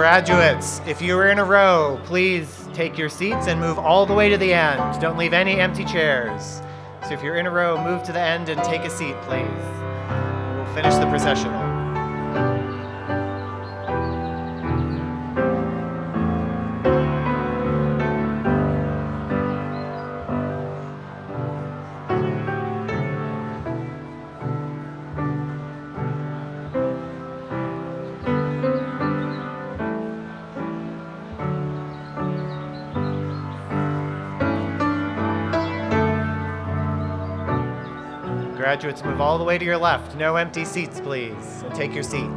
Graduates, if you are in a row, please take your seats and move all the way to the end. Don't leave any empty chairs. So if you're in a row, move to the end and take a seat, please. We'll finish the processional. Graduates, move all the way to your left. No empty seats, please, and take your seat.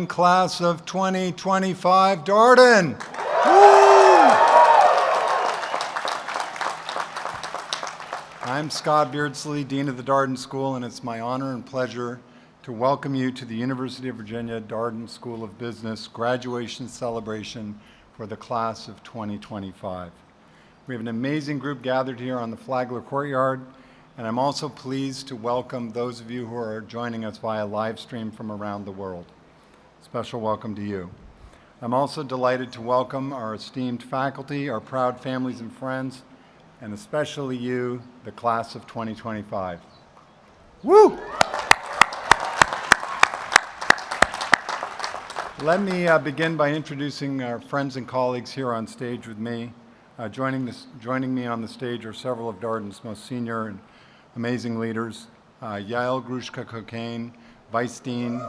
class of 2025, Darden. Woo! I'm Scott Beardsley, Dean of the Darden School, and it's my honor and pleasure to welcome you to the University of Virginia Darden School of Business graduation celebration for the class of 2025. We have an amazing group gathered here on the Flagler Courtyard, and I'm also pleased to welcome those of you who are joining us via live stream from around the world. Special welcome to you. I'm also delighted to welcome our esteemed faculty, our proud families and friends, and especially you, the class of 2025. Woo! Let me begin by introducing our friends and colleagues here on stage with me. Joining me on the stage are several of Darden's most senior and amazing leaders. Yael Grushka-Cocaine, Vice Dean.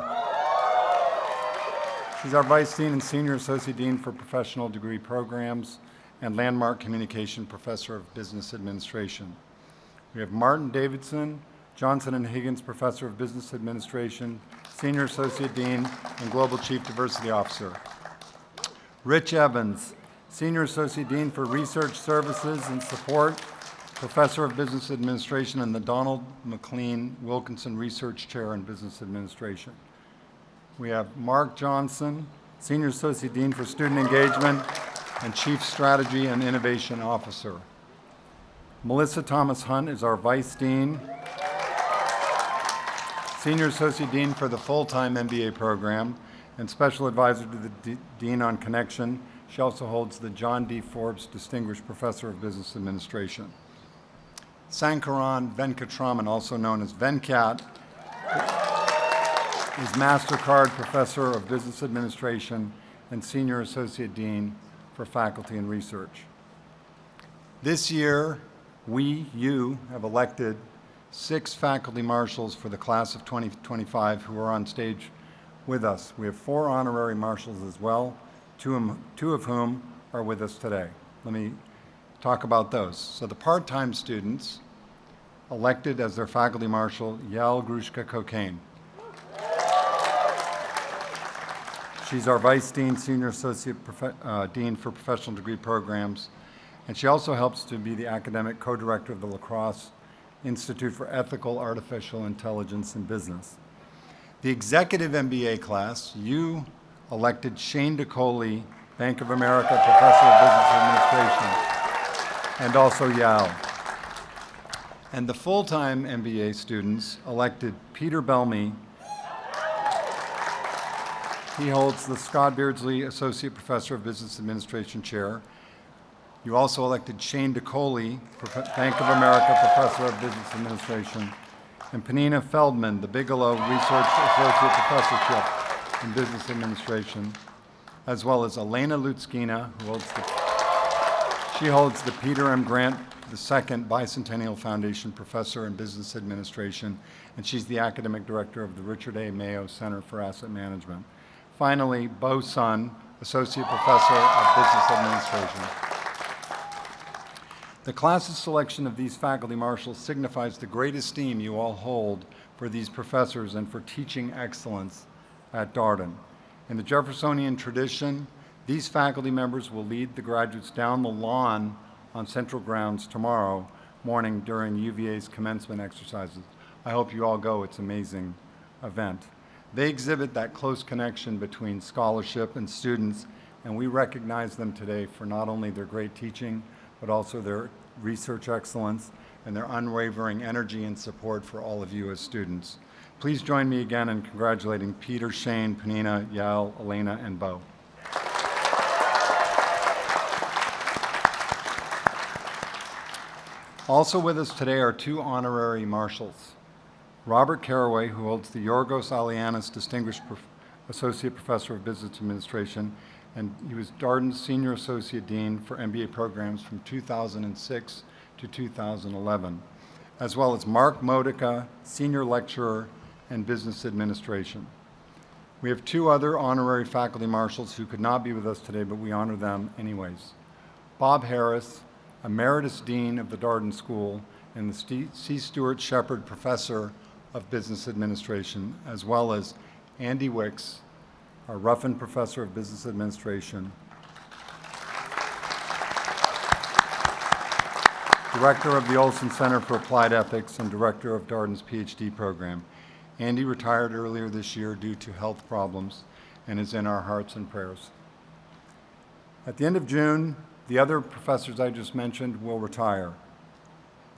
She's our Vice Dean and Senior Associate Dean for Professional Degree Programs and Landmark Communication Professor of Business Administration. We have Martin Davidson, Johnson & Higgins Professor of Business Administration, Senior Associate Dean and Global Chief Diversity Officer. Rich Evans, Senior Associate Dean for Research Services and Support, Professor of Business Administration and the Donald McLean Wilkinson Research Chair in Business Administration. We have Mark Johnson, Senior Associate Dean for Student Engagement and Chief Strategy and Innovation Officer. Melissa Thomas Hunt is our Vice Dean, Senior Associate Dean for the full-time MBA program and Special Advisor to the Dean on Connection. She also holds the John D. Forbes Distinguished Professor of Business Administration. Sankaran Venkatraman, also known as Venkat, is MasterCard Professor of Business Administration and Senior Associate Dean for Faculty and Research. This year, you have elected 6 faculty marshals for the class of 2025 who are on stage with us. We have 4 honorary marshals as well, two of whom are with us today. Let me talk about those. So the part-time students elected as their faculty marshal, Yael Grushka-Cocaine. She's our Vice Dean, Senior Associate Dean for Professional Degree Programs, and she also helps to be the academic co-director of the La Crosse Institute for Ethical Artificial Intelligence in Business. The executive MBA class, you elected Shane DeColey, Bank of America Professor of Business Administration, and also Yael. And the full-time MBA students elected Peter Bellamy. He holds the Scott Beardsley Associate Professor of Business Administration Chair. You also elected Shane DeColey, Bank of America Professor of Business Administration, and Penina Feldman, the Bigelow Research Associate Professorship in Business Administration, as well as Elena Lutskina, she holds the Peter M. Grant II Bicentennial Foundation Professor in Business Administration, and she's the Academic Director of the Richard A. Mayo Center for Asset Management. Finally, Bo Sun, Associate Professor of Business Administration. The class's selection of these faculty marshals signifies the great esteem you all hold for these professors and for teaching excellence at Darden. In the Jeffersonian tradition, these faculty members will lead the graduates down the lawn on Central Grounds tomorrow morning during UVA's commencement exercises. I hope you all go. It's an amazing event. They exhibit that close connection between scholarship and students, and we recognize them today for not only their great teaching, but also their research excellence and their unwavering energy and support for all of you as students. Please join me again in congratulating Peter, Shane, Penina, Yael, Elena, and Bo. Also with us today are 2 honorary marshals. Robert Caraway, who holds the Yorgos Alianis Distinguished Associate Professor of Business Administration, and he was Darden's Senior Associate Dean for MBA programs from 2006 to 2011, as well as Mark Modica, Senior Lecturer in Business Administration. We have 2 other honorary faculty marshals who could not be with us today, but we honor them anyways. Bob Harris, Emeritus Dean of the Darden School and the C. Stewart Shepard Professor of Business Administration, as well as Andy Wicks, our Ruffin Professor of Business Administration, Director of the Olson Center for Applied Ethics, and Director of Darden's PhD program. Andy retired earlier this year due to health problems and is in our hearts and prayers. At the end of June, the other professors I just mentioned will retire.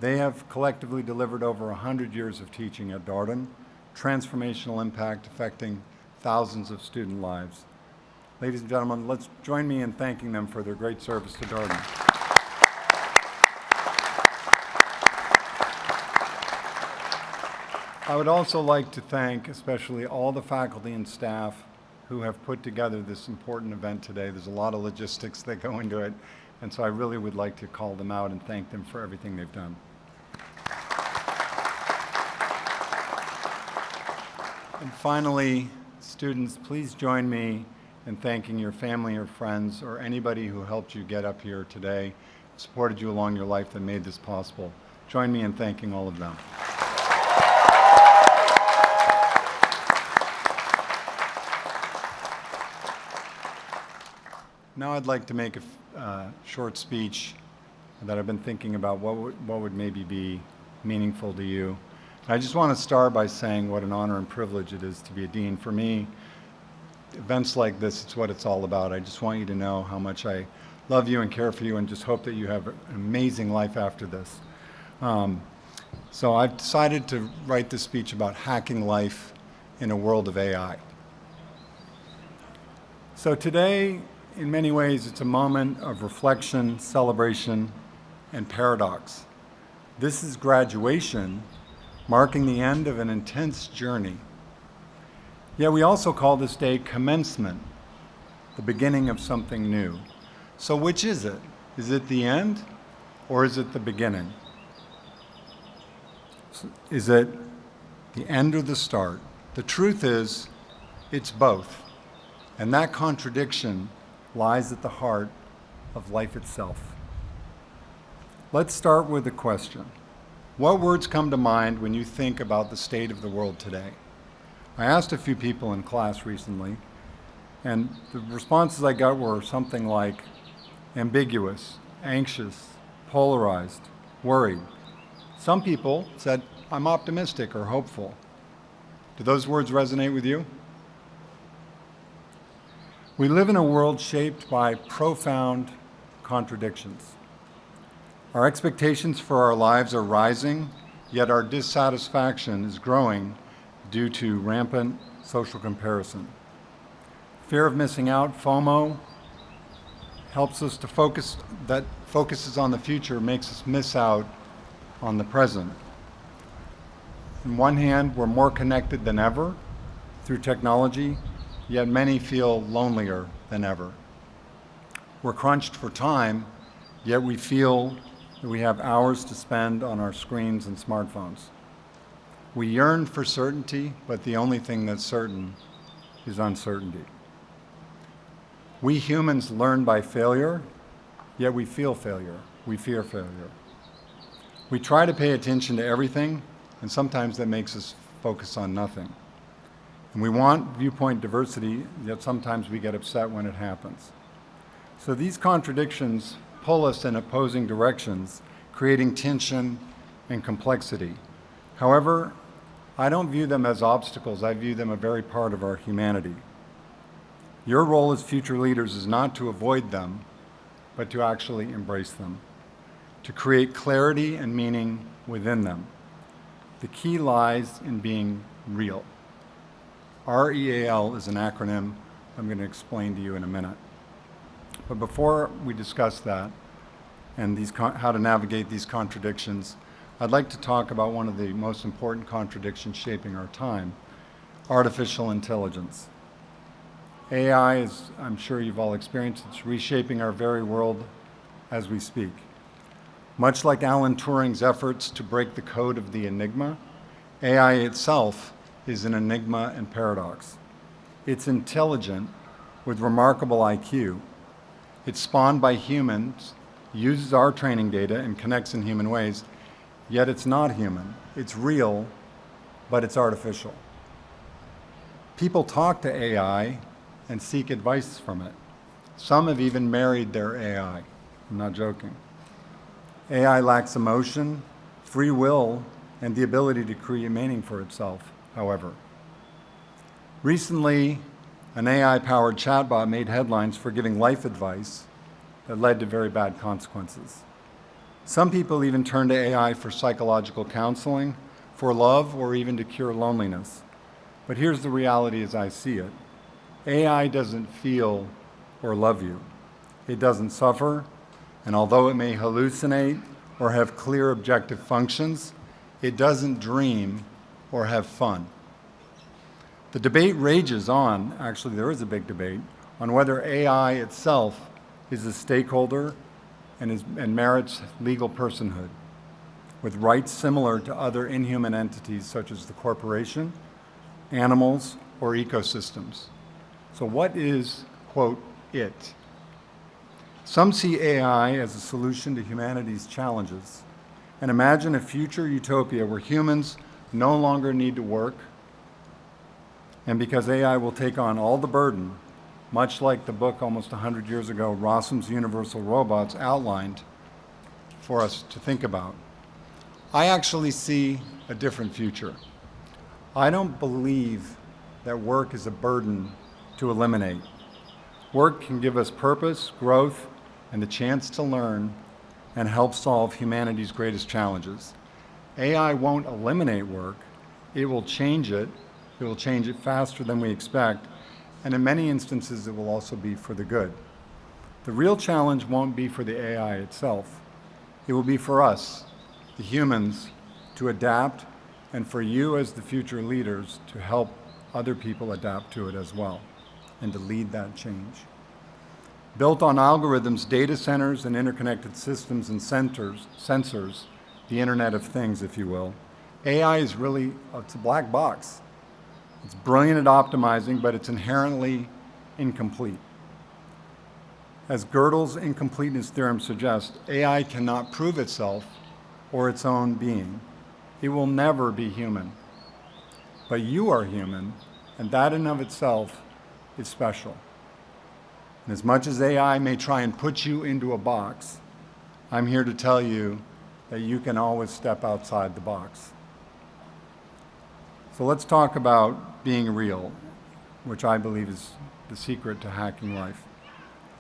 They have collectively delivered over 100 years of teaching at Darden, transformational impact affecting thousands of student lives. Ladies and gentlemen, let's join me in thanking them for their great service to Darden. I would also like to thank especially all the faculty and staff who have put together this important event today. There's a lot of logistics that go into it, and so I really would like to call them out and thank them for everything they've done. And finally, students, please join me in thanking your family or friends or anybody who helped you get up here today, supported you along your life that made this possible. Join me in thanking all of them. Now I'd like to make a short speech that I've been thinking about what would maybe be meaningful to you. And I just want to start by saying what an honor and privilege it is to be a dean. For me, events like this, it's what it's all about. I just want you to know how much I love you and care for you and just hope that you have an amazing life after this. So I've decided to write this speech about hacking life in a world of AI. So today, in many ways, it's a moment of reflection, celebration, and paradox. This is graduation, marking the end of an intense journey. Yet we also call this day commencement, the beginning of something new. So which is it? Is it the end, or is it the beginning? Is it the end or the start? The truth is, it's both. And that contradiction lies at the heart of life itself. Let's start with a question. What words come to mind when you think about the state of the world today? I asked a few people in class recently, and the responses I got were something like ambiguous, anxious, polarized, worried. Some people said, I'm optimistic or hopeful. Do those words resonate with you? We live in a world shaped by profound contradictions. Our expectations for our lives are rising, yet our dissatisfaction is growing due to rampant social comparison. Fear of missing out, FOMO, helps us to focuses on the future, makes us miss out on the present. On one hand, we're more connected than ever through technology, yet many feel lonelier than ever. We're crunched for time, yet we feel that we have hours to spend on our screens and smartphones. We yearn for certainty, but the only thing that's certain is uncertainty. We humans learn by failure, yet we feel failure. We fear failure. We try to pay attention to everything, and sometimes that makes us focus on nothing. And we want viewpoint diversity, yet sometimes we get upset when it happens. So these contradictions pull us in opposing directions, creating tension and complexity. However, I don't view them as obstacles. I view them a very part of our humanity. Your role as future leaders is not to avoid them, but to actually embrace them, to create clarity and meaning within them. The key lies in being real. REAL is an acronym I'm going to explain to you in a minute. But before we discuss that and how to navigate these contradictions, I'd like to talk about one of the most important contradictions shaping our time, artificial intelligence. AI, as I'm sure you've all experienced, it's reshaping our very world as we speak. Much like Alan Turing's efforts to break the code of the enigma, AI itself is an enigma and paradox. It's intelligent with remarkable IQ. It's spawned by humans, uses our training data, and connects in human ways, yet it's not human. It's real, but it's artificial. People talk to AI and seek advice from it. Some have even married their AI. I'm not joking. AI lacks emotion, free will, and the ability to create meaning for itself, however. Recently, an AI-powered chatbot made headlines for giving life advice that led to very bad consequences. Some people even turn to AI for psychological counseling, for love, or even to cure loneliness. But here's the reality as I see it. AI doesn't feel or love you. It doesn't suffer, and although it may hallucinate or have clear objective functions, it doesn't dream or have fun. The debate rages on, actually there is a big debate, on whether AI itself is a stakeholder and merits legal personhood, with rights similar to other inhuman entities such as the corporation, animals, or ecosystems. So what is, quote, it? Some see AI as a solution to humanity's challenges and imagine a future utopia where humans no longer need to work, and because AI will take on all the burden, much like the book almost 100 years ago, Rossum's Universal Robots, outlined for us to think about. I actually see a different future. I don't believe that work is a burden to eliminate. Work can give us purpose, growth, and the chance to learn and help solve humanity's greatest challenges. AI won't eliminate work. It will change it. It will change it faster than we expect, and in many instances, it will also be for the good. The real challenge won't be for the AI itself. It will be for us, the humans, to adapt, and for you as the future leaders to help other people adapt to it as well, and to lead that change. Built on algorithms, data centers, and interconnected systems and sensors, the Internet of Things, if you will, AI is really, it's a black box. It's brilliant at optimizing, but it's inherently incomplete. As Gödel's incompleteness theorem suggests, AI cannot prove itself or its own being. It will never be human. But you are human, and that in of itself is special. And as much as AI may try and put you into a box, I'm here to tell you that you can always step outside the box. So let's talk about being real, which I believe is the secret to hacking life.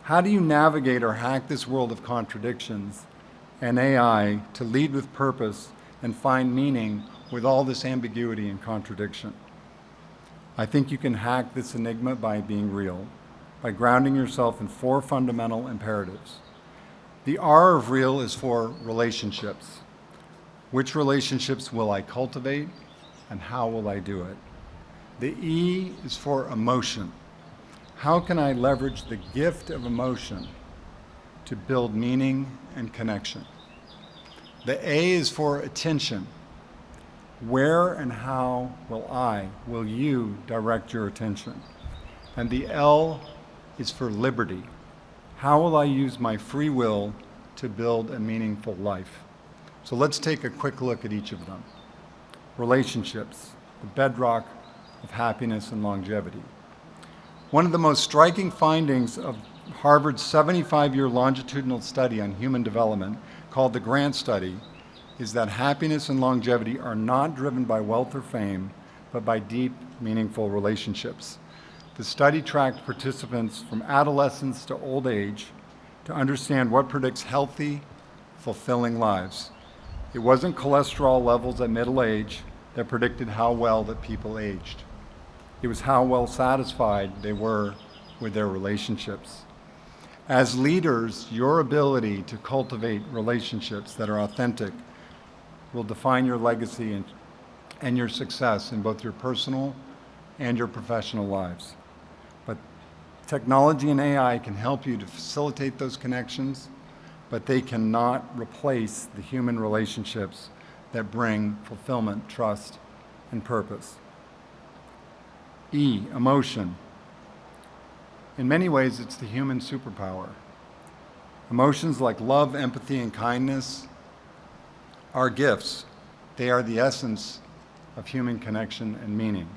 How do you navigate or hack this world of contradictions and AI to lead with purpose and find meaning with all this ambiguity and contradiction? I think you can hack this enigma by being real, by grounding yourself in 4 fundamental imperatives. The R of real is for relationships. Which relationships will I cultivate, and how will I do it? The E is for emotion. How can I leverage the gift of emotion to build meaning and connection? The A is for attention. Where and how will you direct your attention? And the L is for liberty. How will I use my free will to build a meaningful life? So let's take a quick look at each of them. Relationships, the bedrock of happiness and longevity. One of the most striking findings of Harvard's 75-year longitudinal study on human development, called the Grant Study, is that happiness and longevity are not driven by wealth or fame, but by deep, meaningful relationships. The study tracked participants from adolescence to old age to understand what predicts healthy, fulfilling lives. It wasn't cholesterol levels at middle age that predicted how well that people aged. It was how well satisfied they were with their relationships. As leaders, your ability to cultivate relationships that are authentic will define your legacy and your success in both your personal and your professional lives. But technology and AI can help you to facilitate those connections, but they cannot replace the human relationships that bring fulfillment, trust, and purpose. E, emotion. In many ways, it's the human superpower. Emotions like love, empathy, and kindness are gifts. They are the essence of human connection and meaning.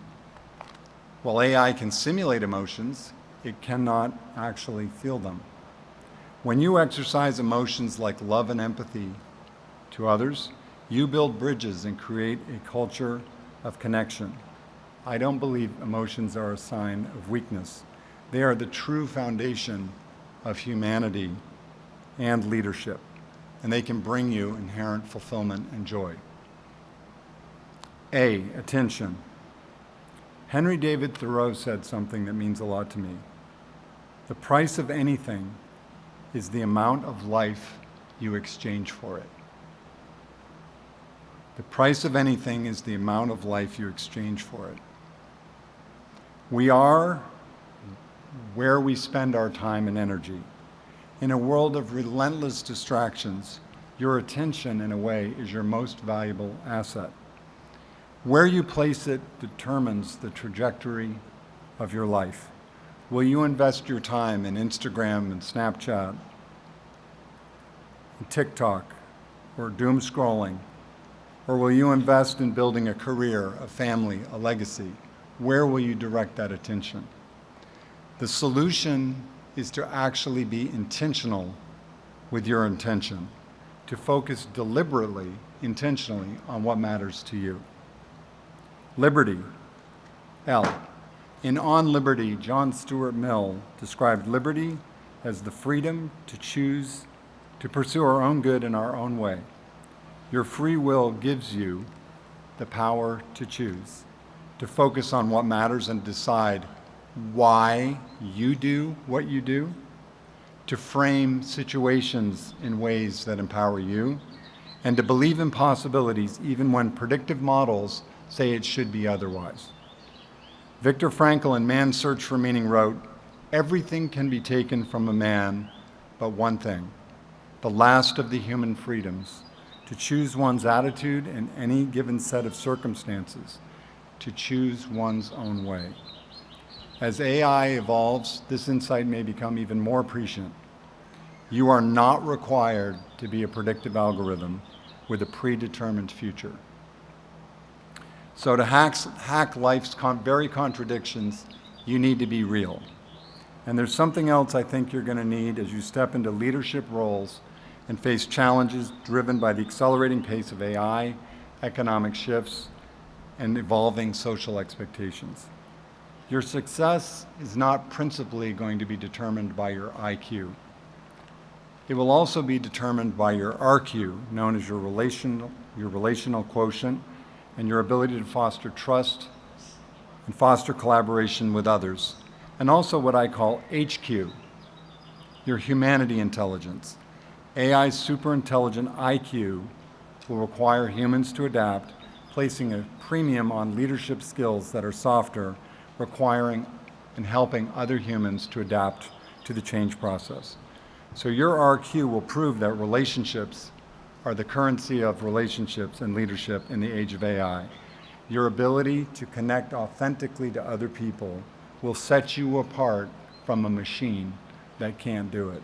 While AI can simulate emotions, it cannot actually feel them. When you exercise emotions like love and empathy to others, you build bridges and create a culture of connection. I don't believe emotions are a sign of weakness. They are the true foundation of humanity and leadership, and they can bring you inherent fulfillment and joy. A, attention. Henry David Thoreau said something that means a lot to me. The price of anything is the amount of life you exchange for it. The price of anything is the amount of life you exchange for it. We are where we spend our time and energy. In a world of relentless distractions, your attention, in a way, is your most valuable asset. Where you place it determines the trajectory of your life. Will you invest your time in Instagram and Snapchat, and TikTok, or doom scrolling? Or will you invest in building a career, a family, a legacy? Where will you direct that attention? The solution is to actually be intentional with your intention, to focus deliberately, intentionally on what matters to you. Liberty, L. In On Liberty, John Stuart Mill described liberty as the freedom to choose, to pursue our own good in our own way. Your free will gives you the power to choose, to focus on what matters and decide why you do what you do, to frame situations in ways that empower you, and to believe in possibilities even when predictive models say it should be otherwise. Viktor Frankl in Man's Search for Meaning wrote, "Everything can be taken from a man but one thing, the last of the human freedoms, to choose one's attitude in any given set of circumstances, to choose one's own way." As AI evolves, this insight may become even more prescient. You are not required to be a predictive algorithm with a predetermined future. So to hack life's very contradictions, you need to be real. And there's something else I think you're going to need as you step into leadership roles and face challenges driven by the accelerating pace of AI, economic shifts, and evolving social expectations. Your success is not principally going to be determined by your IQ. It will also be determined by your RQ, known as your relational quotient, and your ability to foster trust and foster collaboration with others, and also what I call HQ, your humanity intelligence. AI's superintelligent IQ will require humans to adapt, placing a premium on leadership skills that are softer, requiring and helping other humans to adapt to the change process. So your RQ will prove that relationships are the currency of relationships and leadership in the age of AI. Your ability to connect authentically to other people will set you apart from a machine that can't do it.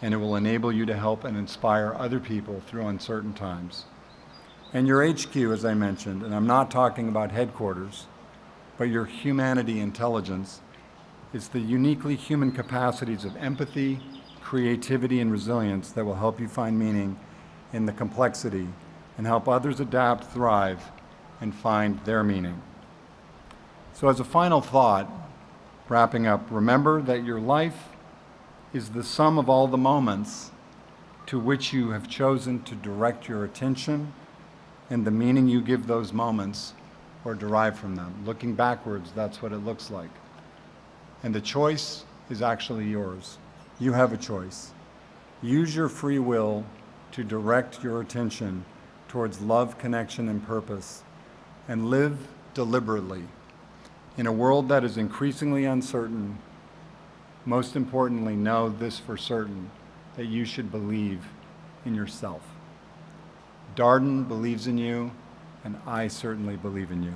And it will enable you to help and inspire other people through uncertain times. And your HQ, as I mentioned, and I'm not talking about headquarters, but your humanity intelligence, is the uniquely human capacities of empathy, creativity, and resilience that will help you find meaning in the complexity and help others adapt, thrive, and find their meaning. So as a final thought, wrapping up, remember that your life is the sum of all the moments to which you have chosen to direct your attention and the meaning you give those moments or derive from them. Looking backwards, that's what it looks like. And the choice is actually yours. You have a choice. Use your free will to direct your attention towards love, connection, and purpose, and live deliberately. In a world that is increasingly uncertain, most importantly, know this for certain, that you should believe in yourself. Darden believes in you, and I certainly believe in you.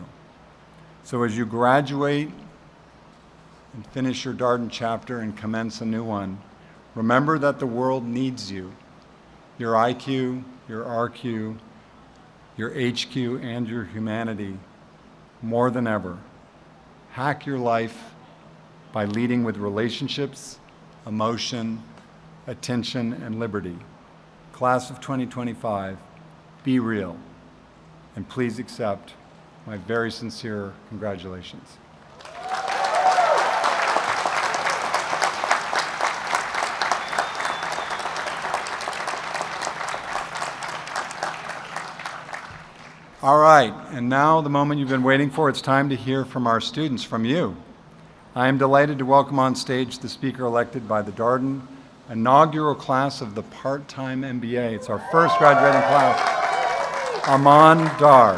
So as you graduate and finish your Darden chapter and commence a new one, remember that the world needs you, your IQ, your RQ, your HQ, and your humanity more than ever. Hack your life by leading with relationships, emotion, attention, and liberty. Class of 2025, be real, and please accept my very sincere congratulations. All right, and now the moment you've been waiting for. It's time to hear from our students, from you. I am delighted to welcome on stage the speaker elected by the Darden inaugural class of the part-time MBA. It's our first graduating class, Aman Dar.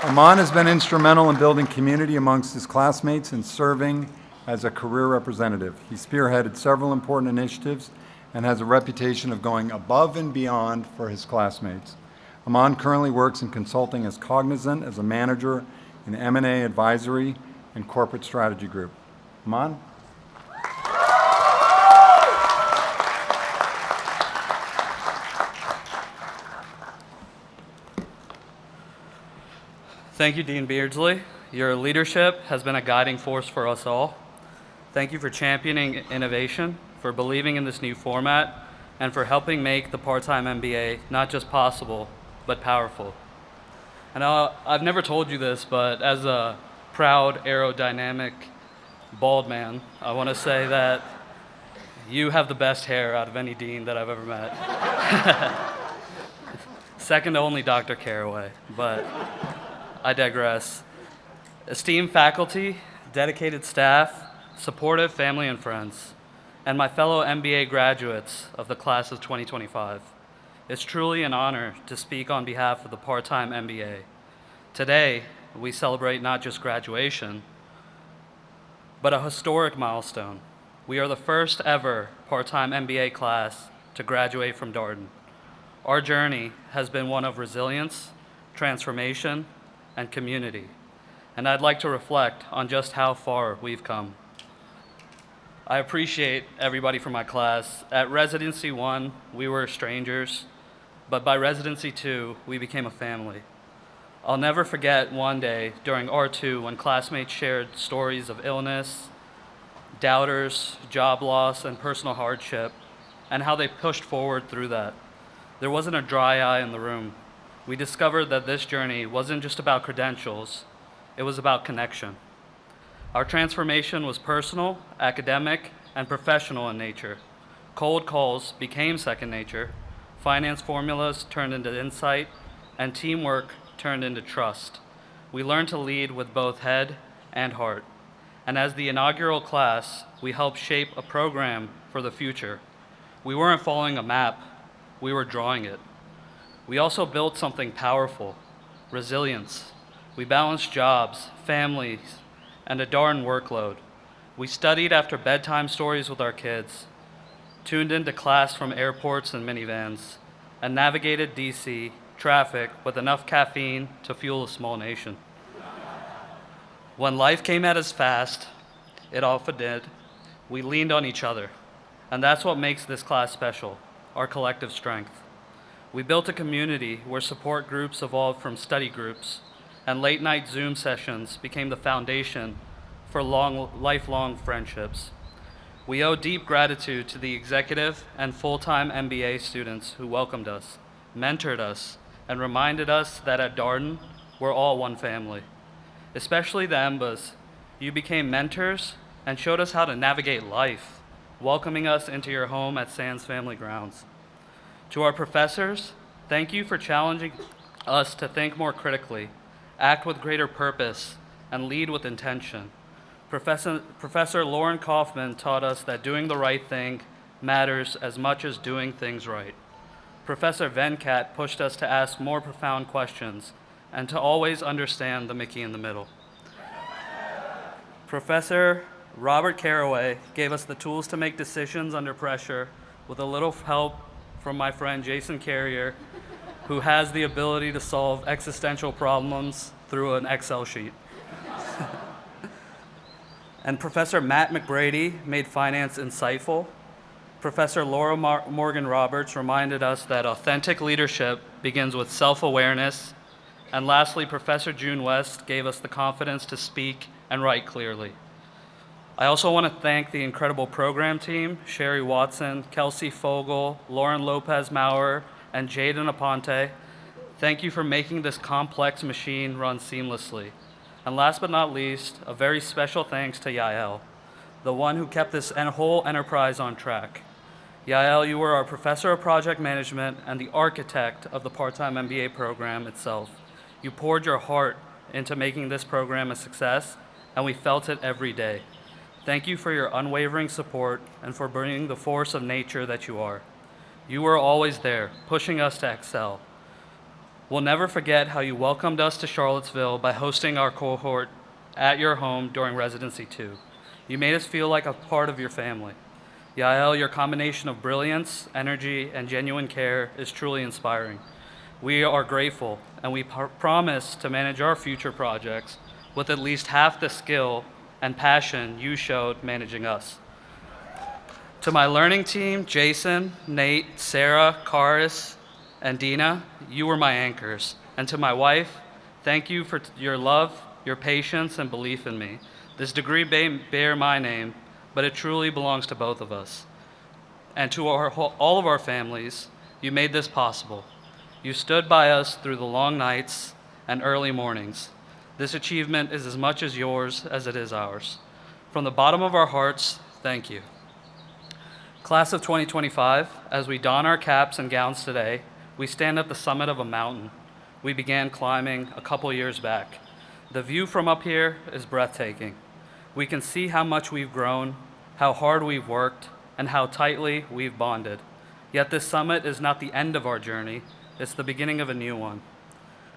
Aman has been instrumental in building community amongst his classmates and serving as a career representative. He spearheaded several important initiatives and has a reputation of going above and beyond for his classmates. Aman currently works in consulting as Cognizant as a manager in the M&A advisory and corporate strategy group. Aman? Thank you, Dean Beardsley. Your leadership has been a guiding force for us all. Thank you for championing innovation, for believing in this new format, and for helping make the part-time MBA not just possible, but powerful. And I've never told you this, but as a proud, aerodynamic, bald man, I want to say that you have the best hair out of any dean that I've ever met. Second to only Dr. Caraway, but I digress. Esteemed faculty, dedicated staff, supportive family and friends, and my fellow MBA graduates of the class of 2025. It's truly an honor to speak on behalf of the part-time MBA. Today, we celebrate not just graduation, but a historic milestone. We are the first ever part-time MBA class to graduate from Darden. Our journey has been one of resilience, transformation, and community, and I'd like to reflect on just how far we've come. I appreciate everybody from my class. At Residency 1, we were strangers, but by Residency 2, we became a family. I'll never forget one day during R2 when classmates shared stories of illness, doubters, job loss, and personal hardship, and how they pushed forward through that. There wasn't a dry eye in the room. We discovered that this journey wasn't just about credentials, it was about connection. Our transformation was personal, academic, and professional in nature. Cold calls became second nature, finance formulas turned into insight, and teamwork turned into trust. We learned to lead with both head and heart. And as the inaugural class, we helped shape a program for the future. We weren't following a map, we were drawing it. We also built something powerful, resilience. We balanced jobs, families, and a Darden workload. We studied after bedtime stories with our kids, tuned into class from airports and minivans, and navigated DC traffic with enough caffeine to fuel a small nation. When life came at us fast, it often did, we leaned on each other, and that's what makes this class special, our collective strength. We built a community where support groups evolved from study groups, and late-night Zoom sessions became the foundation for lifelong friendships. We owe deep gratitude to the executive and full-time MBA students who welcomed us, mentored us, and reminded us that at Darden, we're all one family. Especially the MBAs, you became mentors and showed us how to navigate life, welcoming us into your home at Sands Family Grounds. To our professors, thank you for challenging us to think more critically, act with greater purpose, and lead with intention. Professor Lauren Kaufman taught us that doing the right thing matters as much as doing things right. Professor Venkat pushed us to ask more profound questions and to always understand the Mickey in the middle. Professor Robert Caraway gave us the tools to make decisions under pressure with a little help from my friend Jason Carrier, who has the ability to solve existential problems through an Excel sheet. And Professor Matt McBrady made finance insightful. Professor Laura Morgan Roberts reminded us that authentic leadership begins with self-awareness And lastly, Professor June West gave us the confidence to speak and write clearly. I also want to thank the incredible program team, Sherry Watson, Kelsey Fogel, Lauren Lopez-Maurer, and Jaden Aponte. Thank you for making this complex machine run seamlessly. And last but not least, a very special thanks to Yael, the one who kept this whole enterprise on track. Yael, you were our professor of project management and the architect of the part-time MBA program itself. You poured your heart into making this program a success, and we felt it every day. Thank you for your unwavering support and for bringing the force of nature that you are. You were always there, pushing us to excel. We'll never forget how you welcomed us to Charlottesville by hosting our cohort at your home during Residency 2. You made us feel like a part of your family. Yael, your combination of brilliance, energy, and genuine care is truly inspiring. We are grateful, and we promise to manage our future projects with at least half the skill and passion you showed managing us. To my learning team, Jason, Nate, Sarah, Karis, and Dina, you were my anchors. And to my wife, thank you for your love, your patience, and belief in me. This degree may bear my name, but it truly belongs to both of us. And to all of our families, you made this possible. You stood by us through the long nights and early mornings. This achievement is as much as yours as it is ours. From the bottom of our hearts, thank you. Class of 2025, as we don our caps and gowns today, we stand at the summit of a mountain we began climbing a couple years back. The view from up here is breathtaking. We can see how much we've grown, how hard we've worked, and how tightly we've bonded. Yet this summit is not the end of our journey, it's the beginning of a new one.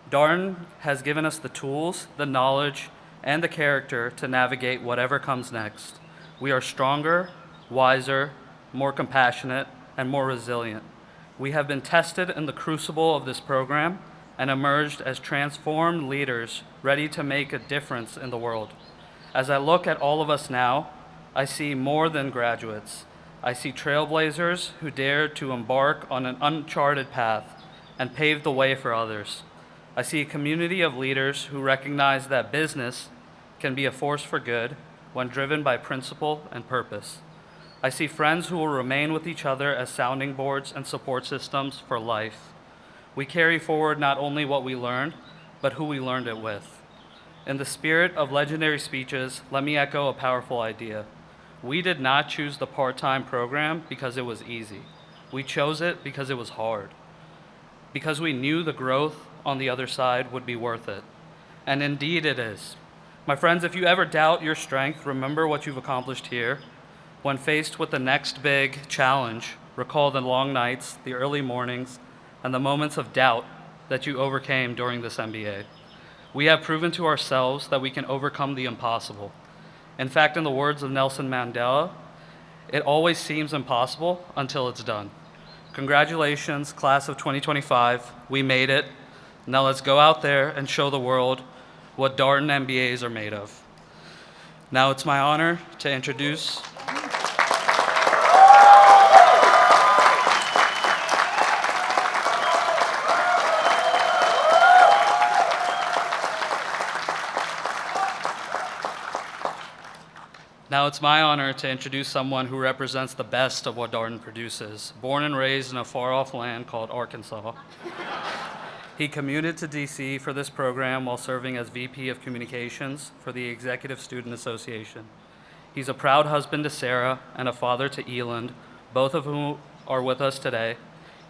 Darden has given us the tools, the knowledge, and the character to navigate whatever comes next. We are stronger, wiser, more compassionate, and more resilient. We have been tested in the crucible of this program and emerged as transformed leaders ready to make a difference in the world. As I look at all of us now, I see more than graduates. I see trailblazers who dared to embark on an uncharted path and pave the way for others. I see a community of leaders who recognize that business can be a force for good when driven by principle and purpose. I see friends who will remain with each other as sounding boards and support systems for life. We carry forward not only what we learned, but who we learned it with. In the spirit of legendary speeches, let me echo a powerful idea. We did not choose the part-time program because it was easy. We chose it because it was hard. Because we knew the growth on the other side would be worth it. And indeed it is. My friends, if you ever doubt your strength, remember what you've accomplished here. When faced with the next big challenge, recall the long nights, the early mornings, and the moments of doubt that you overcame during this MBA. We have proven to ourselves that we can overcome the impossible. In fact, in the words of Nelson Mandela, it always seems impossible until it's done. Congratulations, class of 2025. We made it. Now let's go out there and show the world what Darden MBAs are made of. Now it's my honor to introduce someone who represents the best of what Darden produces. Born and raised in a far-off land called Arkansas, he commuted to DC for this program while serving as VP of Communications for the Executive Student Association. He's a proud husband to Sarah and a father to Eland, both of whom are with us today.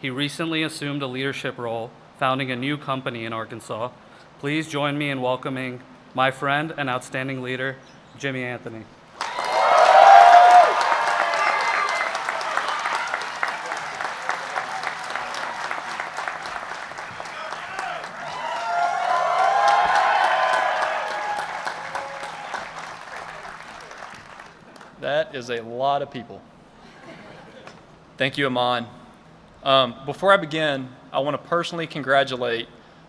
He recently assumed a leadership role, founding a new company in Arkansas. Please join me in welcoming my friend and outstanding leader, Jimmy Anthony. That is a lot of people. Thank you, Aman. Before I begin, I want to personally congratulate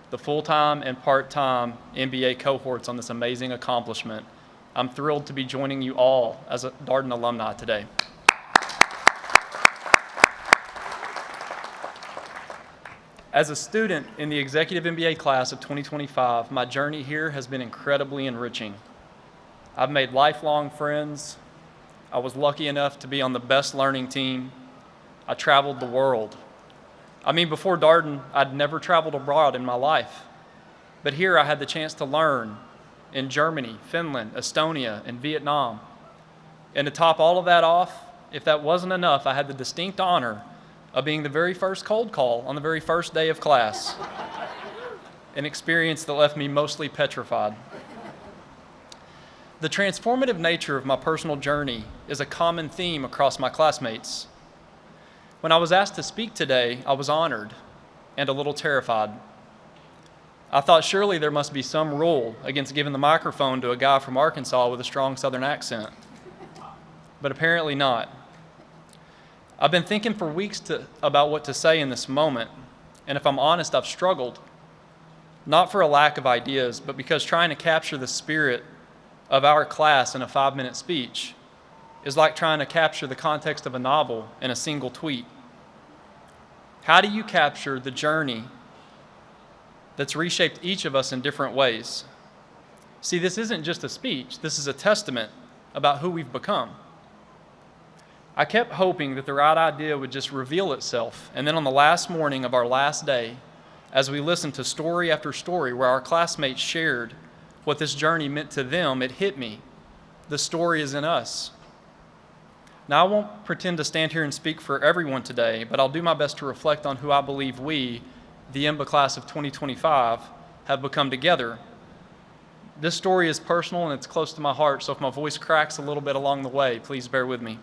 the full-time and part-time MBA cohorts on this amazing accomplishment. I'm thrilled to be joining you all as a Darden alumni today. As a student in the Executive MBA class of 2025, my journey here has been incredibly enriching. I've made lifelong friends. I was lucky enough to be on the best learning team. I traveled the world. Before Darden, I'd never traveled abroad in my life. But here I had the chance to learn in Germany, Finland, Estonia, and Vietnam. And to top all of that off, if that wasn't enough, I had the distinct honor of being the very first cold call on the very first day of class, an experience that left me mostly petrified. The transformative nature of my personal journey is a common theme across my classmates. When I was asked to speak today, I was honored and a little terrified. I thought surely there must be some rule against giving the microphone to a guy from Arkansas with a strong Southern accent, but apparently not. I've been thinking for weeks about what to say in this moment, and if I'm honest, I've struggled. Not for a lack of ideas, but because trying to capture the spirit of our class in a 5-minute speech is like trying to capture the context of a novel in a single tweet. How do you capture the journey that's reshaped each of us in different ways? See, this isn't just a speech, this is a testament about who we've become. I kept hoping that the right idea would just reveal itself, and then on the last morning of our last day, as we listened to story after story where our classmates shared what this journey meant to them, it hit me. The story is in us. Now, I won't pretend to stand here and speak for everyone today, but I'll do my best to reflect on who I believe we, the IMBA class of 2025, have become together. This story is personal and it's close to my heart, so if my voice cracks a little bit along the way, please bear with me.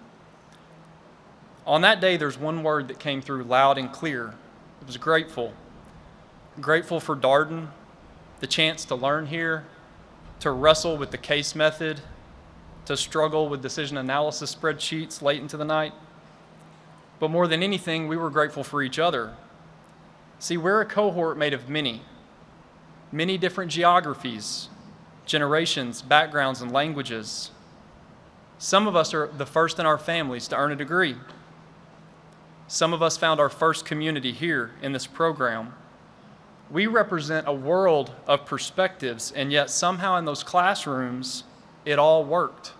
On that day, there's one word that came through loud and clear. It was grateful. Grateful for Darden, the chance to learn here, to wrestle with the case method, to struggle with decision analysis spreadsheets late into the night. But more than anything, we were grateful for each other. See, we're a cohort made of many different geographies, generations, backgrounds, and languages. Some of us are the first in our families to earn a degree. Some of us found our first community here in this program. We represent a world of perspectives, and yet somehow in those classrooms, it all worked.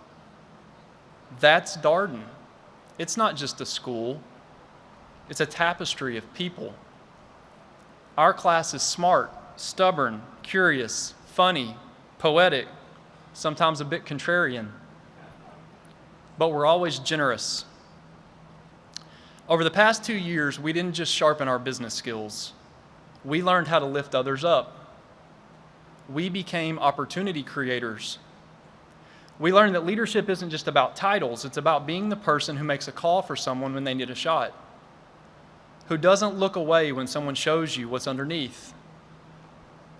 That's Darden. It's not just a school. It's a tapestry of people. Our class is smart, stubborn, curious, funny, poetic, sometimes a bit contrarian. But we're always generous. Over the past 2 years, we didn't just sharpen our business skills. We learned how to lift others up. We became opportunity creators. We learned that leadership isn't just about titles, it's about being the person who makes a call for someone when they need a shot, who doesn't look away when someone shows you what's underneath,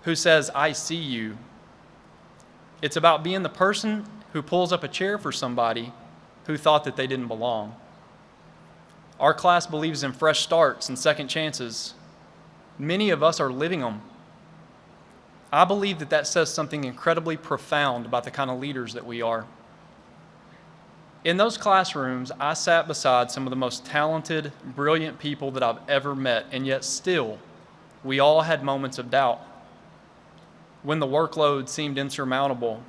who says, "I see you." It's about being the person who pulls up a chair for somebody who thought that they didn't belong. Our class believes in fresh starts and second chances. Many of us are living them. I believe that says something incredibly profound about the kind of leaders that we are. In those classrooms, I sat beside some of the most talented, brilliant people that I've ever met, and yet still, we all had moments of doubt. When the workload seemed insurmountable,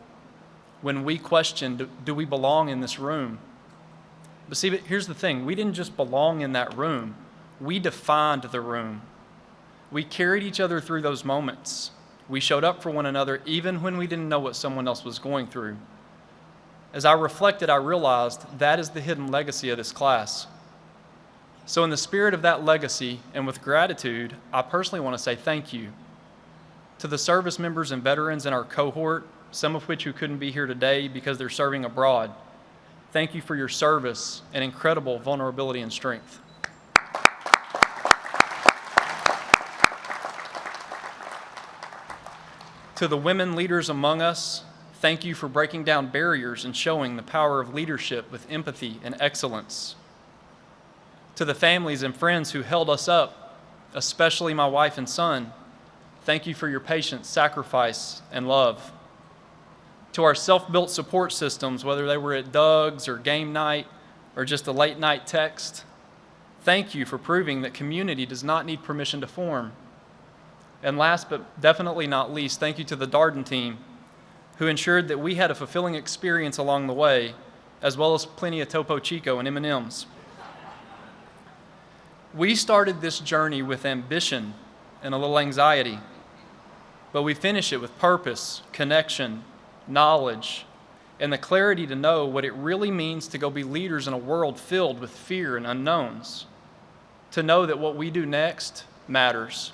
when we questioned, do we belong in this room? But see, here's the thing. We didn't just belong in that room. We defined the room. We carried each other through those moments. We showed up for one another even when we didn't know what someone else was going through. As I reflected, I realized that is the hidden legacy of this class. So in the spirit of that legacy and with gratitude, I personally want to say thank you to the service members and veterans in our cohort, some of which who couldn't be here today because they're serving abroad. Thank you for your service and incredible vulnerability and strength. To the women leaders among us, thank you for breaking down barriers and showing the power of leadership with empathy and excellence. To the families and friends who held us up, especially my wife and son, thank you for your patience, sacrifice, and love. To our self-built support systems, whether they were at Doug's or game night or just a late night text, thank you for proving that community does not need permission to form. And last but definitely not least, thank you to the Darden team, who ensured that we had a fulfilling experience along the way, as well as plenty of Topo Chico and M&Ms. We started this journey with ambition and a little anxiety, but we finish it with purpose, connection, knowledge, and the clarity to know what it really means to go be leaders in a world filled with fear and unknowns, to know that what we do next matters.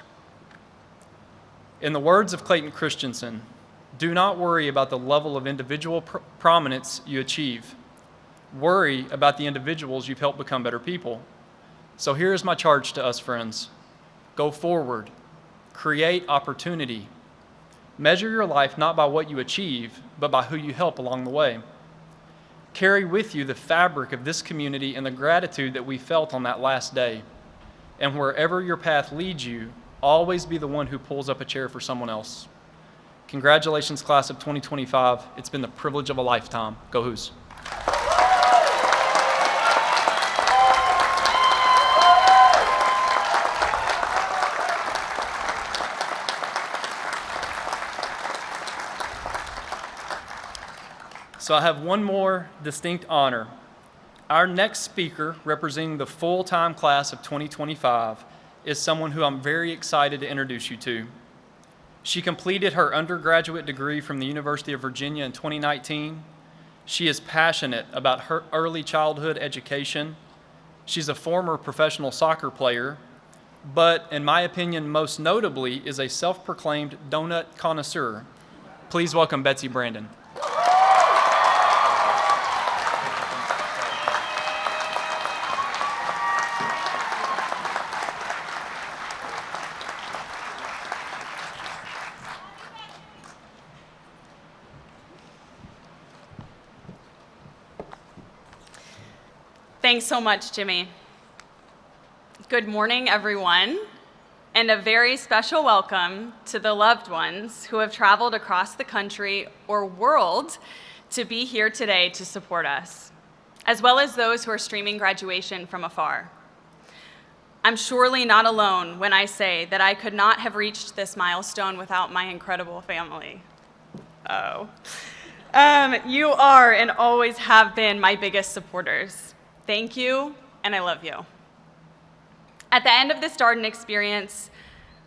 In the words of Clayton Christensen, do not worry about the level of individual prominence you achieve. Worry about the individuals you've helped become better people. So here is my charge to us, friends. Go forward. Create opportunity. Measure your life not by what you achieve, but by who you help along the way. Carry with you the fabric of this community and the gratitude that we felt on that last day. And wherever your path leads you, always be the one who pulls up a chair for someone else. Congratulations, class of 2025. It's been the privilege of a lifetime. Go Hoos. So I have one more distinct honor. Our next speaker, representing the full-time class of 2025, is someone who I'm very excited to introduce you to. She completed her undergraduate degree from the University of Virginia in 2019. She is passionate about her early childhood education. She's a former professional soccer player, but in my opinion, most notably, is a self-proclaimed donut connoisseur. Please welcome Betsy Brandon. Thanks so much, Jimmy. Good morning, everyone, and a very special welcome to the loved ones who have traveled across the country or world to be here today to support us, as well as those who are streaming graduation from afar. I'm surely not alone when I say that I could not have reached this milestone without my incredible family. You are and always have been my biggest supporters. Thank you, and I love you. At the end of this Darden experience,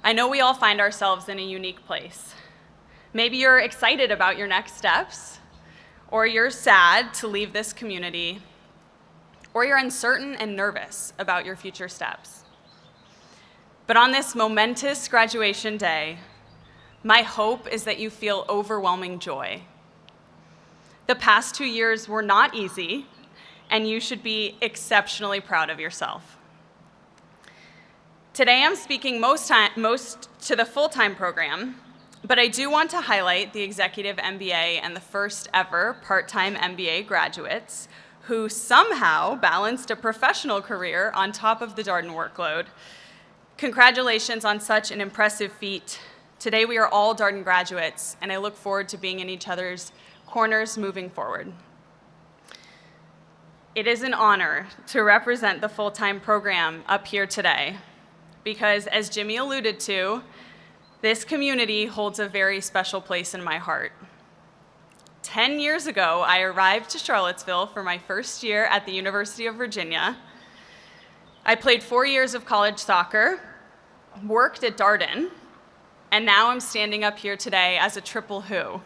I know we all find ourselves in a unique place. Maybe you're excited about your next steps, or you're sad to leave this community, or you're uncertain and nervous about your future steps. But on this momentous graduation day, my hope is that you feel overwhelming joy. The past 2 years were not easy, and you should be exceptionally proud of yourself. Today I'm speaking most to the full-time program, but I do want to highlight the Executive MBA and the first ever part-time MBA graduates who somehow balanced a professional career on top of the Darden workload. Congratulations on such an impressive feat. Today we are all Darden graduates, and I look forward to being in each other's corners moving forward. It is an honor to represent the full-time program up here today because, as Jimmy alluded to, this community holds a very special place in my heart. 10 years ago, I arrived to Charlottesville for my first year at the University of Virginia. I played 4 years of college soccer, worked at Darden, and now I'm standing up here today as a triple who.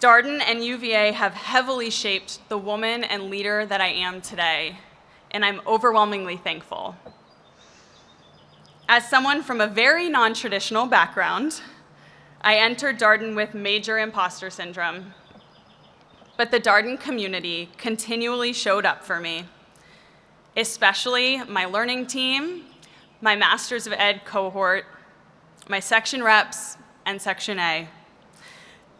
Darden and UVA have heavily shaped the woman and leader that I am today, and I'm overwhelmingly thankful. As someone from a very non-traditional background, I entered Darden with major imposter syndrome, but the Darden community continually showed up for me, especially my learning team, my Masters of Ed cohort, my section reps, and Section A.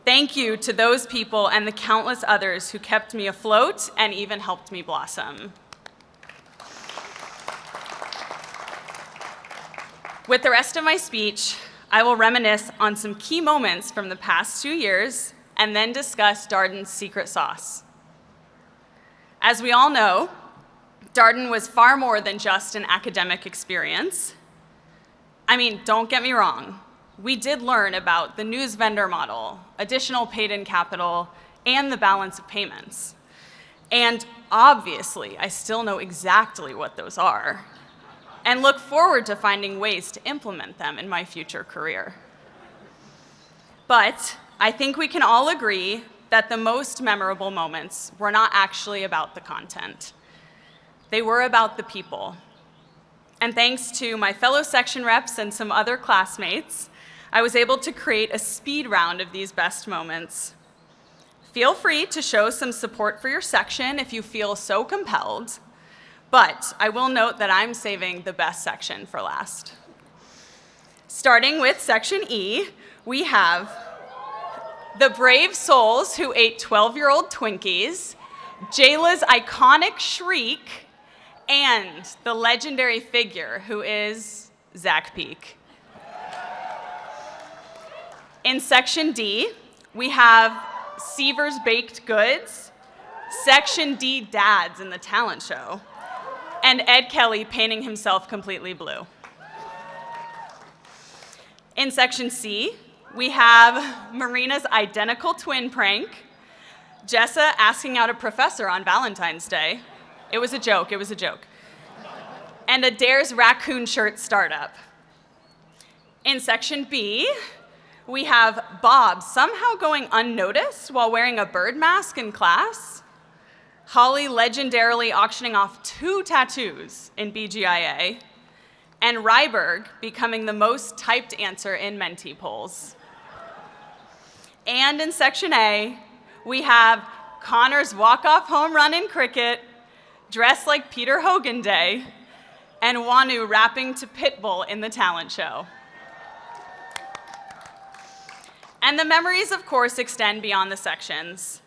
Thank you to those people and the countless others who kept me afloat and even helped me blossom. With the rest of my speech, I will reminisce on some key moments from the past 2 years and then discuss Darden's secret sauce. As we all know, Darden was far more than just an academic experience. I mean, don't get me wrong. We did learn about the news vendor model, additional paid-in capital, and the balance of payments. And obviously, I still know exactly what those are, and look forward to finding ways to implement them in my future career. But I think we can all agree that the most memorable moments were not actually about the content. They were about the people. And thanks to my fellow section reps and some other classmates, I was able to create a speed round of these best moments. Feel free to show some support for your section if you feel so compelled, but I will note that I'm saving the best section for last. Starting with Section E, we have the brave souls who ate 12-year-old Twinkies, Jayla's iconic shriek, and the legendary figure who is Zach Peak. In Section D, we have Seaver's Baked Goods, Section D dads in the talent show, and Ed Kelly painting himself completely blue. In Section C, we have Marina's identical twin prank, Jessa asking out a professor on Valentine's Day. It was a joke, and Adair's raccoon shirt startup. In Section B, we have Bob somehow going unnoticed while wearing a bird mask in class, Holly legendarily auctioning off 2 tattoos in BGIA, and Ryberg becoming the most typed answer in Menti polls. And in Section A, we have Connor's walk-off home run in cricket, dressed like Peter Hogan Day, and Wanu rapping to Pitbull in the talent show. And the memories, of course, extend beyond the sections.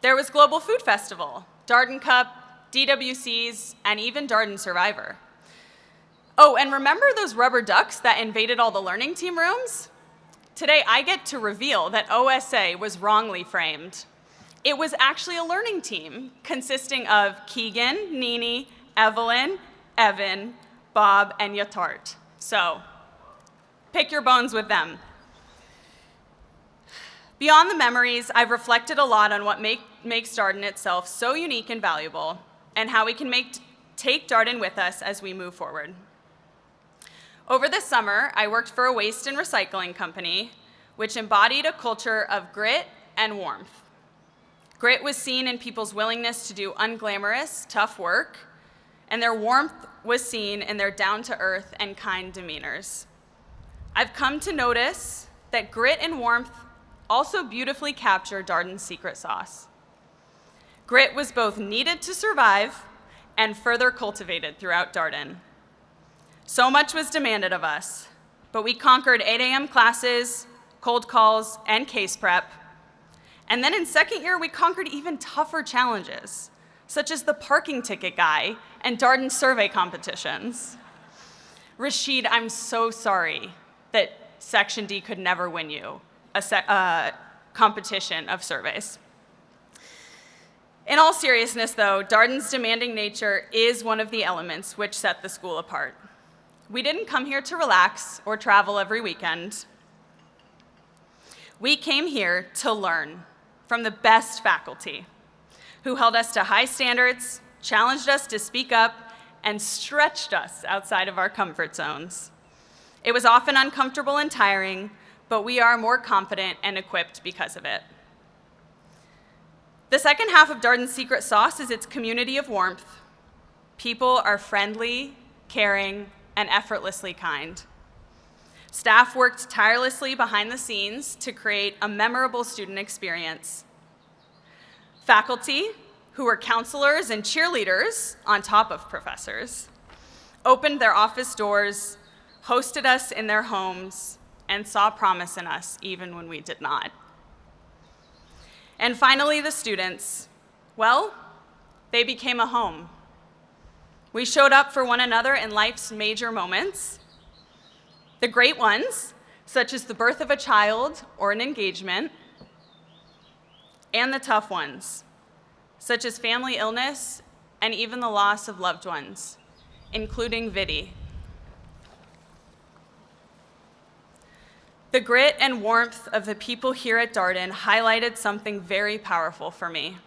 There was Global Food Festival, Darden Cup, DWCs, and even Darden Survivor. Oh, and remember those rubber ducks that invaded all the learning team rooms? Today, I get to reveal that OSA was wrongly framed. It was actually a learning team consisting of Keegan, Nini, Evelyn, Evan, Bob, and Yatart. So, pick your bones with them. Beyond the memories, I've reflected a lot on what makes Darden itself so unique and valuable, and how we can take Darden with us as we move forward. Over the summer, I worked for a waste and recycling company, which embodied a culture of grit and warmth. Grit was seen in people's willingness to do unglamorous, tough work, and their warmth was seen in their down-to-earth and kind demeanors. I've come to notice that grit and warmth also beautifully capture Darden's secret sauce. Grit was both needed to survive and further cultivated throughout Darden. So much was demanded of us, but we conquered 8 a.m. classes, cold calls, and case prep. And then in second year, we conquered even tougher challenges, such as the parking ticket guy and Darden survey competitions. Rashid, I'm so sorry that Section D could never win you a competition of surveys. In all seriousness, though, Darden's demanding nature is one of the elements which set the school apart. We didn't come here to relax or travel every weekend. We came here to learn from the best faculty who held us to high standards, challenged us to speak up, and stretched us outside of our comfort zones. It was often uncomfortable and tiring, but we are more confident and equipped because of it. The second half of Darden's secret sauce is its community of warmth. People are friendly, caring, and effortlessly kind. Staff worked tirelessly behind the scenes to create a memorable student experience. Faculty, who were counselors and cheerleaders on top of professors, opened their office doors, hosted us in their homes, and saw promise in us even when we did not. And finally, the students, well, they became a home. We showed up for one another in life's major moments. The great ones, such as the birth of a child or an engagement, and the tough ones, such as family illness and even the loss of loved ones, including Vidi. The grit and warmth of the people here at Darden highlighted something very powerful for me.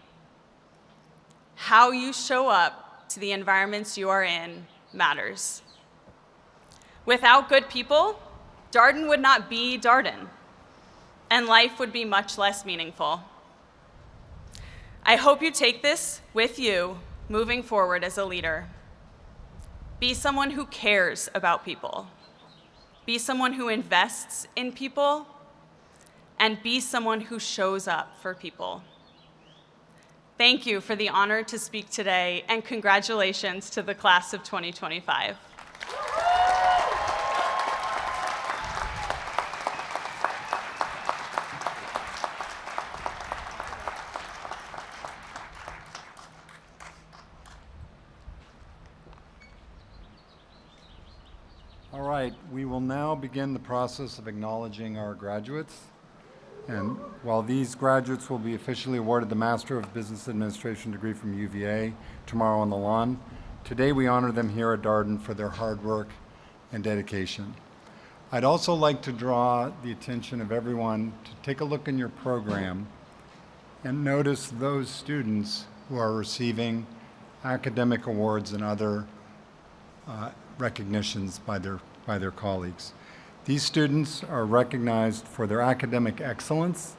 How you show up to the environments you are in matters. Without good people, Darden would not be Darden, and life would be much less meaningful. I hope you take this with you moving forward as a leader. Be someone who cares about people. Be someone who invests in people, and be someone who shows up for people. Thank you for the honor to speak today, and congratulations to the class of 2025. All right, we will now begin the process of acknowledging our graduates. And while these graduates will be officially awarded the Master of Business Administration degree from UVA tomorrow on the lawn, today we honor them here at Darden for their hard work and dedication. I'd also like to draw the attention of everyone to take a look in your program and notice those students who are receiving academic awards and other recognitions by their colleagues. These students are recognized for their academic excellence,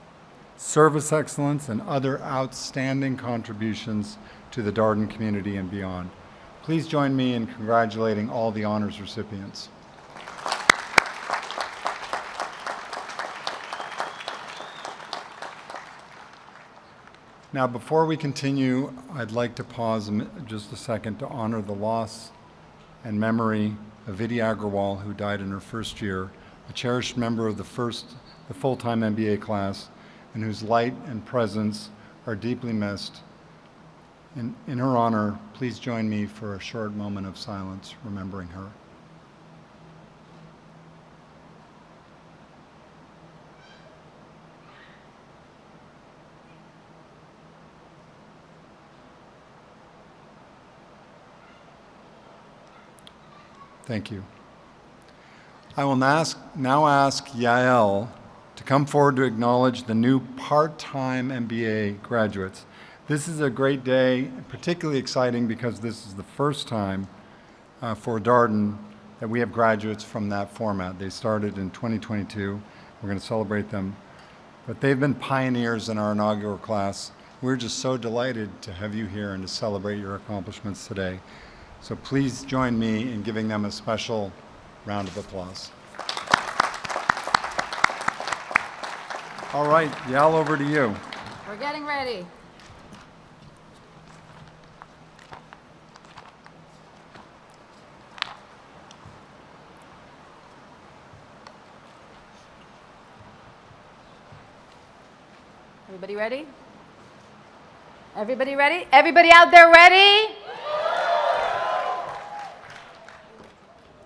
service excellence, and other outstanding contributions to the Darden community and beyond. Please join me in congratulating all the honors recipients. Now, before we continue, I'd like to pause just a second to honor the loss and memory of Vidya Agrawal, who died in her first year, a cherished member of the full-time MBA class, and whose light and presence are deeply missed. In her honor, please join me for a short moment of silence remembering her. Thank you. I will now ask Yael to come forward to acknowledge the new part-time MBA graduates. This is a great day, particularly exciting because this is the first time for Darden that we have graduates from that format. They started in 2022. We're going to celebrate them. But they've been pioneers in our inaugural class. We're just so delighted to have you here and to celebrate your accomplishments today. So please join me in giving them a special round of applause. All right, Yael, over to you. We're getting ready. Everybody ready? Everybody ready? Everybody out there ready?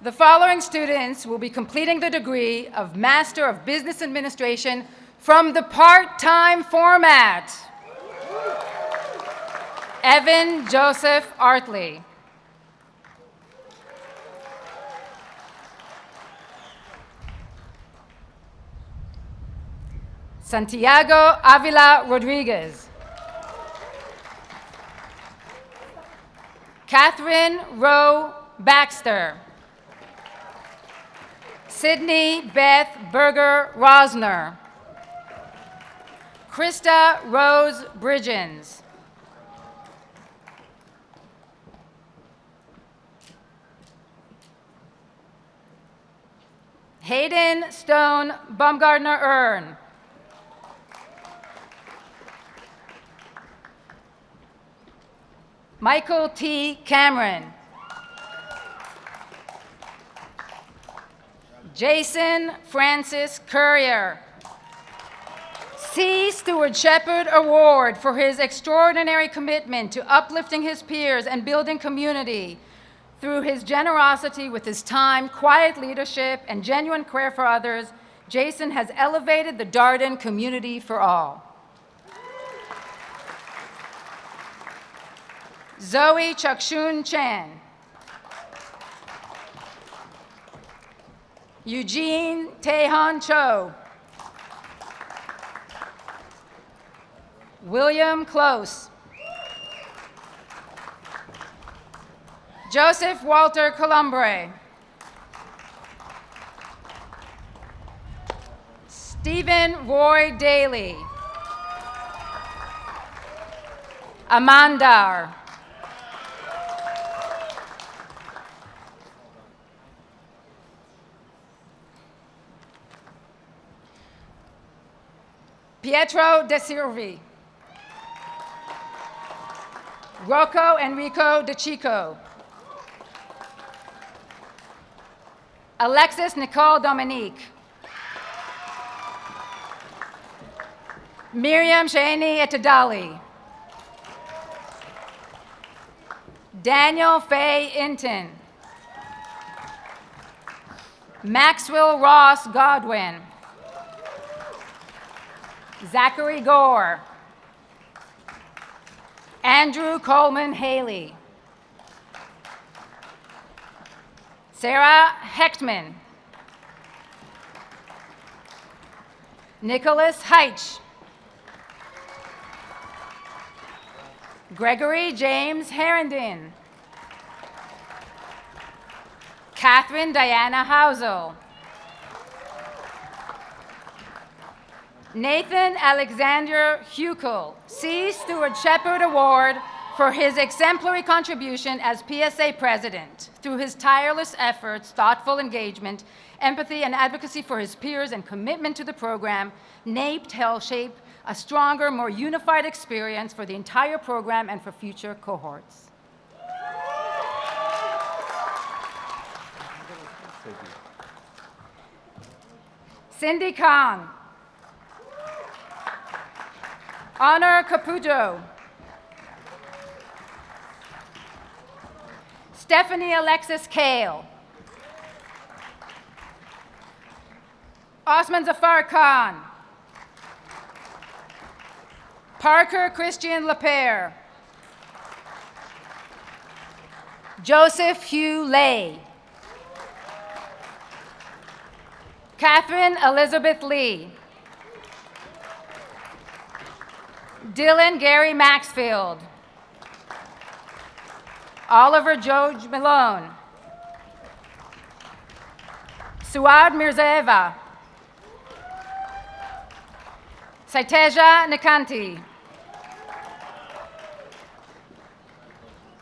The following students will be completing the degree of Master of Business Administration from the part-time format. Evan Joseph Artley. Santiago Avila Rodriguez. Catherine Rowe Baxter. Sydney Beth Berger Rosner. Krista Rose Bridgens. Hayden Stone Baumgardner Earn. Michael T. Cameron. Jason Francis Courier. C. Stuart Shepard Award for his extraordinary commitment to uplifting his peers and building community. Through his generosity with his time, quiet leadership, and genuine care for others, Jason has elevated the Darden community for all. Zoe Chakshun Chan. Eugene Taehan Cho. William Close. Joseph Walter Colombre. Stephen Roy Daly. Amandar. Pietro De Silvi. Rocco Enrico De Chico. Alexis Nicole Dominique. Miriam Shani Etadali. Daniel Faye Inton. Maxwell Ross Godwin. Zachary Gore. Andrew Coleman Haley. Sarah Hechtman. Nicholas Heitch. Gregory James Herndon. Catherine Diana Housel. Nathan Alexander Hukel, C. Stewart Shepard Award for his exemplary contribution as PSA president. Through his tireless efforts, thoughtful engagement, empathy, and advocacy for his peers and commitment to the program, NAPE helped shape a stronger, more unified experience for the entire program and for future cohorts. Cindy Kang. Honor Caputo. Stephanie Alexis Kale. Osman Zafar Khan. Parker Christian Lapere. Joseph Hugh Lay. Catherine Elizabeth Lee. Dylan Gary Maxfield. Oliver George Malone. Suad Mirzaeva. Saiteja Nikanti.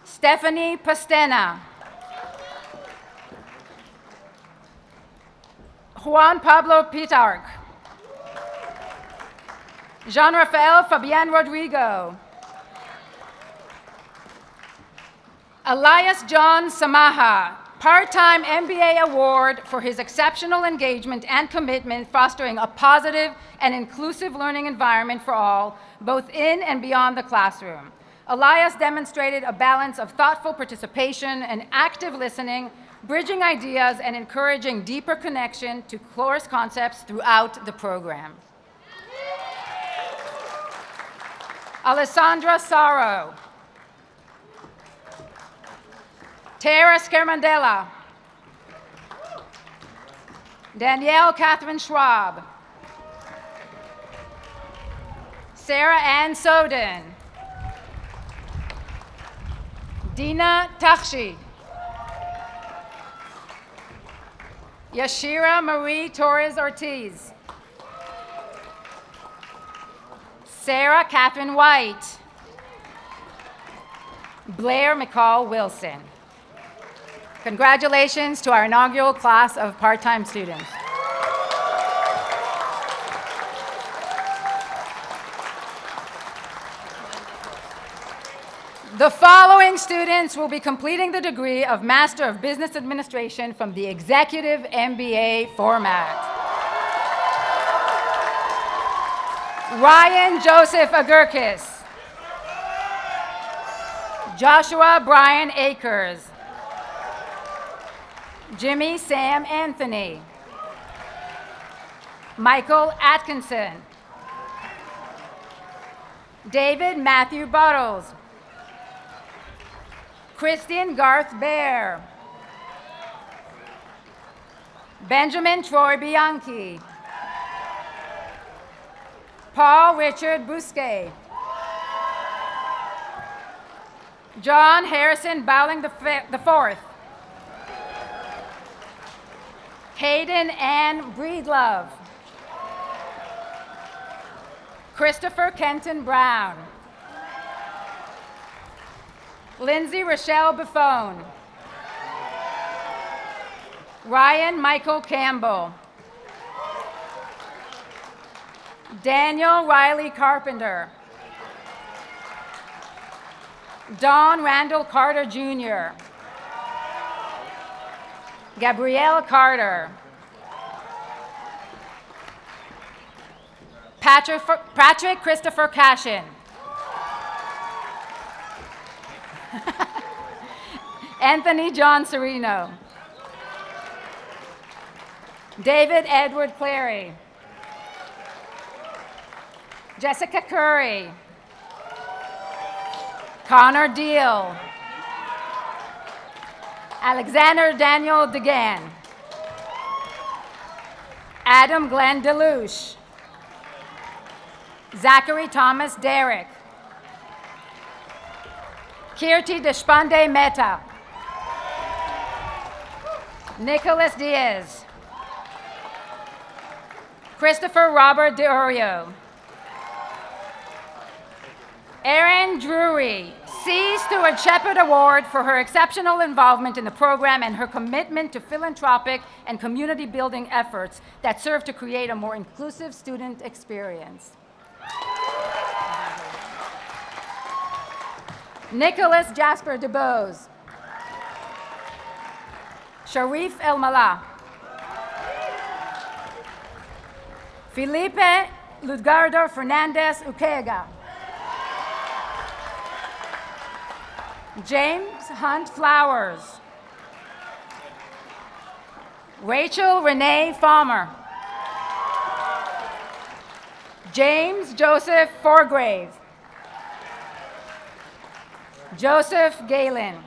Stephanie Pastena. Juan Pablo Pitarch. Jean-Raphael Fabian Rodrigo. Elias John Samaha, part-time MBA award for his exceptional engagement and commitment fostering a positive and inclusive learning environment for all, both in and beyond the classroom. Elias demonstrated a balance of thoughtful participation and active listening, bridging ideas and encouraging deeper connection to course concepts throughout the program. Alessandra Saro. Tara Skermandela. Danielle Catherine Schwab. Sarah Ann Soden. Dina Takshi. Yashira Marie Torres Ortiz. Sarah Catherine White. Blair McCall Wilson. Congratulations to our inaugural class of part-time students. The following students will be completing the degree of Master of Business Administration from the Executive MBA format. Ryan Joseph Agurkis. Joshua Brian Akers. Jimmy Sam Anthony. Michael Atkinson. David Matthew Bottles. Christian Garth Bear. Benjamin Troy Bianchi. Paul Richard Bousquet. John Harrison Bowling IV. Hayden Ann Breedlove. Christopher Kenton Brown. Lindsay Rochelle Buffone. Ryan Michael Campbell. Daniel Riley Carpenter. Don Randall Carter Jr. Gabrielle Carter. Patrick Christopher Cashin. Anthony John Serino. David Edward Clary. Jessica Curry. Connor Deal. Alexander Daniel DeGan. Adam Glenn Deluche. Zachary Thomas Derrick. Kirti Deshpande Mehta. Nicholas Diaz. Christopher Robert DeOrio. Erin Drury, C. Stuart Shepard Award for her exceptional involvement in the program and her commitment to philanthropic and community building efforts that serve to create a more inclusive student experience. Nicholas Jasper DeBose. Sharif El Mallah. Felipe Ludgardo Fernandez Uquega. James Hunt Flowers. Rachel Renee Falmer. James Joseph Forgrave. Joseph Galen.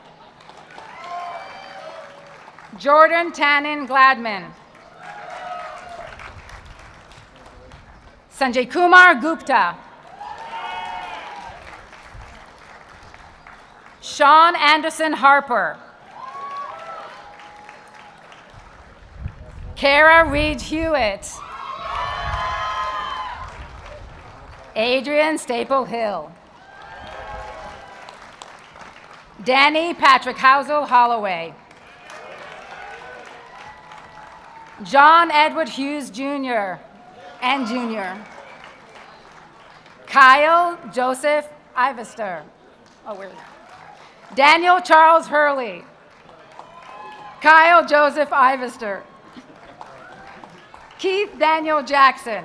Jordan Tannen Gladman. Sanjay Kumar Gupta. Sean Anderson Harper. Kara Reed Hewitt. Adrian Staple Hill. Danny Patrick Housel Holloway. John Edward Hughes Jr. and Jr. Kyle Joseph Ivester. Oh, where is that? Daniel Charles Hurley. Kyle Joseph Ivester. Keith Daniel Jackson.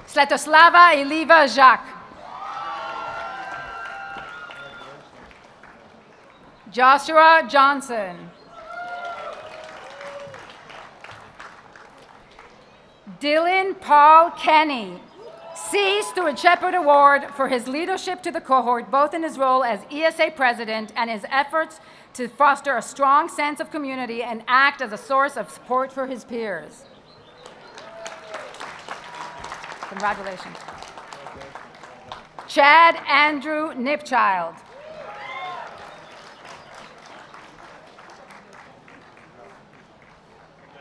Svetoslava Iliva Jacques. Joshua Johnson. Dylan Paul Kenny, C. Stuart Shepard Award for his leadership to the cohort, both in his role as ESA president and his efforts to foster a strong sense of community and act as a source of support for his peers. Congratulations. Chad Andrew Nipchild.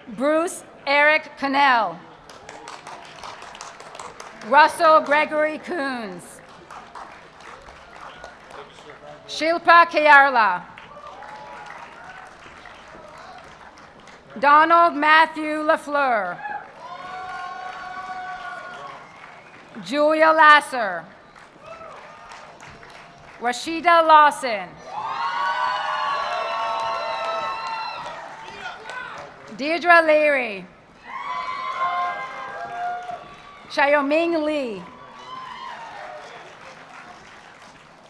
Bruce Eric Cannell. Russell Gregory Coons. Shilpa Kayarla. Donald Matthew LaFleur. Julia Lasser. Rashida Lawson. Deirdre Leary. Xiaoming Lee.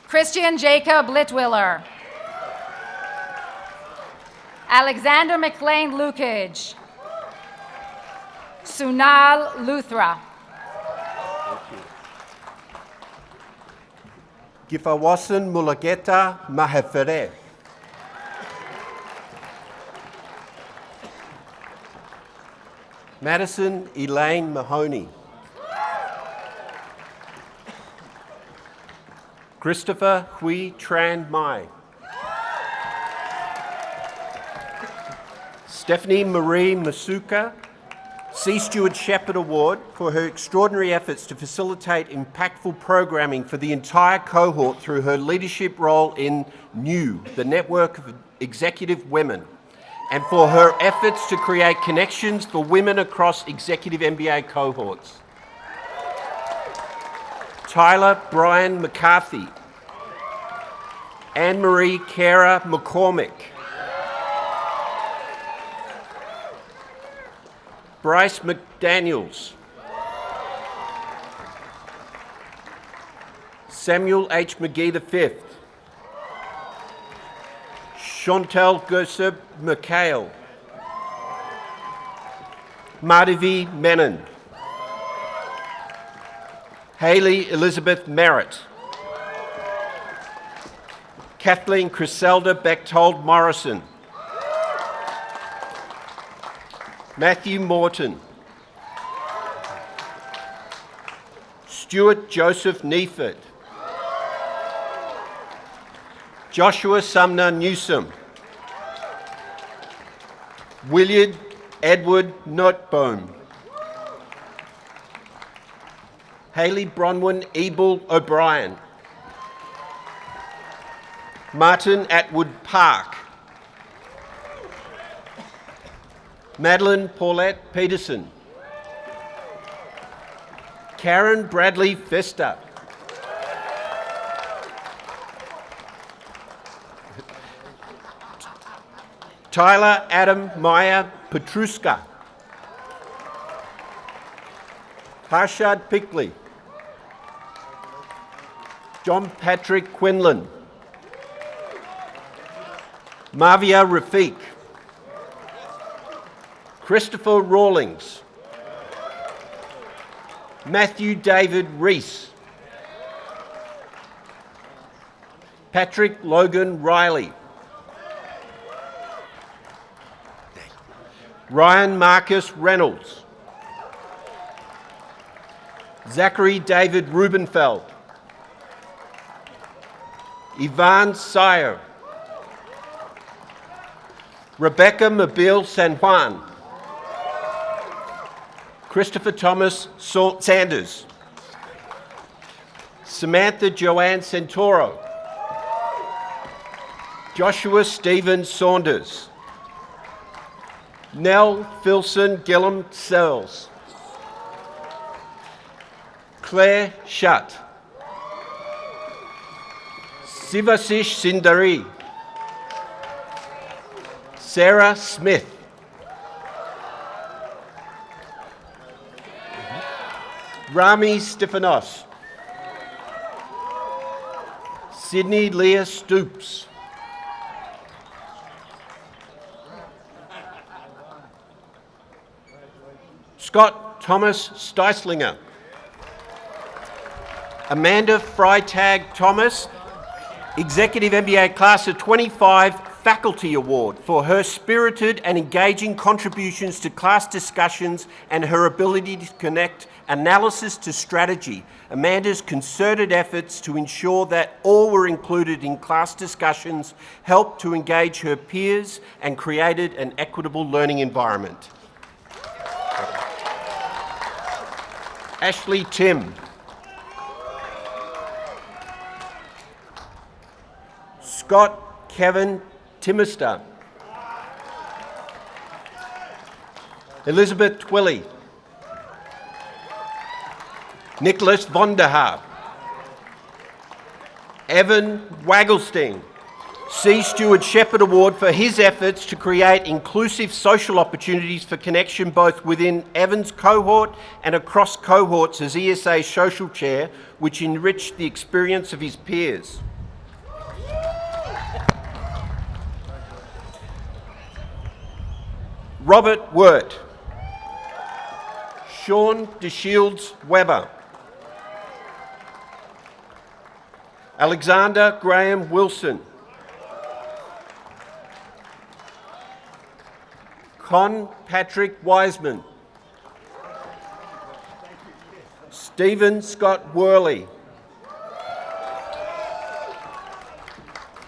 Christian Jacob Litwiller. Alexander McLean Lukage. Sunal Luthra. Gifawasan Mulageta Mahefere. Madison Elaine Mahoney. Christopher Hui Tran Mai. Stephanie Marie Masuka, Sea Steward Shepherd Award for her extraordinary efforts to facilitate impactful programming for the entire cohort through her leadership role in NEW, the Network of Executive Women, and for her efforts to create connections for women across executive MBA cohorts. Tyler Brian McCarthy, Anne-Marie Kara McCormick, Bryce McDaniels, Samuel H. McGee V, Chantal Goseb McHale, Madhavi Menon, Hayley Elizabeth Merritt, Kathleen Criselda Bechtold Morrison, Matthew Morton, Stuart Joseph Neiford, Joshua Sumner Newsom, Willard Edward Notbohm, Hayley Bronwyn Ebel O'Brien, Martin Atwood Park, Madeline Paulette Peterson, Karen Bradley Festa, Tyler Adam Meyer Petruska, Harshad Pickley, John Patrick Quinlan, Mavia Rafiq, Christopher Rawlings, Matthew David Rees, Patrick Logan Riley, Ryan Marcus Reynolds, Zachary David Rubenfeld, Ivan Sayer, Rebecca Mobile San Juan, Christopher Thomas Sanders, Samantha Joanne Santoro, Joshua Stephen Saunders, Nell Filson Gillum Sells, Claire Shutt, Sivasish Sindari, Sarah Smith, Rami Stefanos, Sydney Leah Stoops, Scott Thomas Steislinger, Amanda Freitag Thomas, Executive MBA Class of 25 Faculty Award for her spirited and engaging contributions to class discussions and her ability to connect analysis to strategy. Amanda's concerted efforts to ensure that all were included in class discussions helped to engage her peers and created an equitable learning environment. Ashley Tim, Scott Kevin Timister, Elizabeth Twilley, Nicholas Vonderhaar, Evan Wagglestein, Sea Steward Shepherd Award for his efforts to create inclusive social opportunities for connection both within Evan's cohort and across cohorts as ESA Social Chair, which enriched the experience of his peers. Robert Wirt, Sean DeShields Weber, Alexander Graham Wilson, Con Patrick Wiseman, Stephen Scott Worley.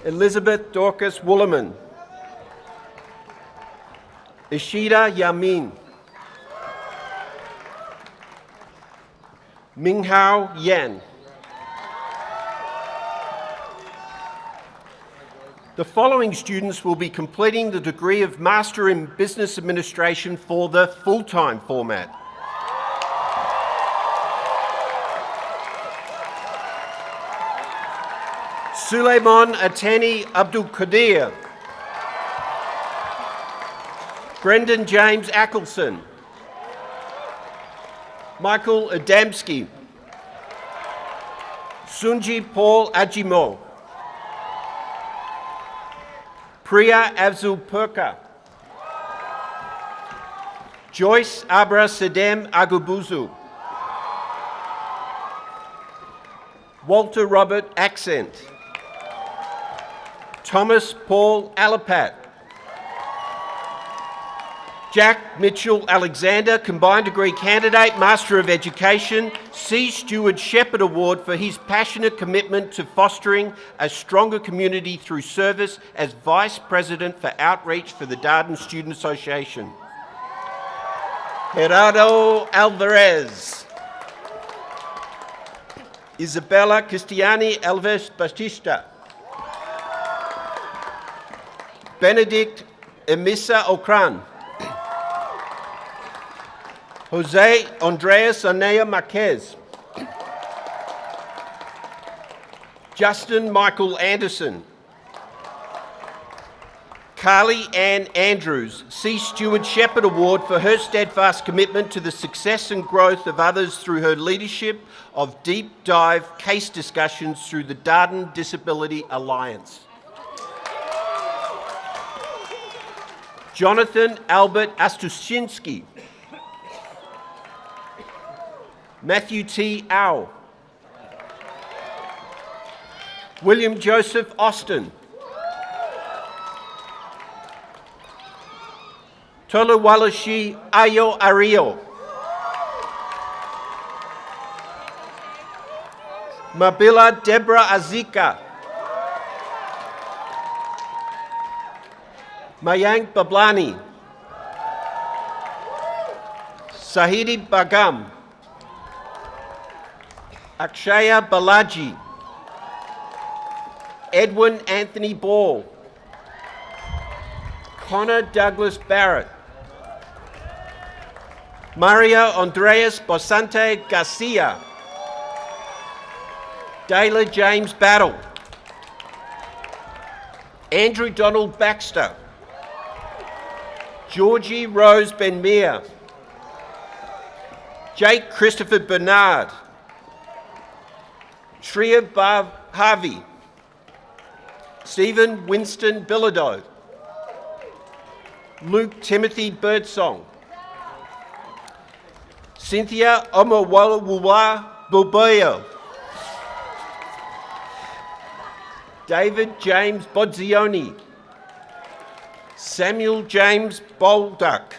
Elizabeth Dorcas Woollerman. Ishida Yamin. Minghao Yan. The following students will be completing the degree of Master in Business Administration for the full-time format. Suleiman Atani Abdul Qadir. Brendan James Ackelson. Michael Adamski. Sunji Paul Ajimo. Priya Avzul Purka. Joyce Abra Sedem Agubuzu. Walter Robert Accent. Thomas Paul Alapat. Jack Mitchell Alexander, Combined Degree Candidate, Master of Education, C. Stewart Shepherd Award for his passionate commitment to fostering a stronger community through service as Vice President for Outreach for the Darden Student Association. Gerardo Alvarez. Isabella Cristiani Alves Batista. Benedict Emisa Okran. Jose Andreas Anea Marquez. Justin Michael Anderson. Carly Ann Andrews, C. Stewart Shepherd Award for her steadfast commitment to the success and growth of others through her leadership of deep dive case discussions through the Darden Disability Alliance. Jonathan Albert Astushinsky. Matthew T. Au. William Joseph Austin. Toluwalashi Ayo Ario. Mabila Deborah Azika. Mayank Bablani. Sahidi Bagam. Akshaya Balaji. Edwin Anthony Ball. Connor Douglas Barrett. Mario Andreas Bosante Garcia. Dayla James Battle. Andrew Donald Baxter. Georgie Rose Benmere. Jake Christopher Bernard. Shreya Harvey. Stephen Winston Bilodeau. Luke Timothy Birdsong. Cynthia Omowawuwa Bulboyo. David James Bodzioni. Samuel James Bolduck.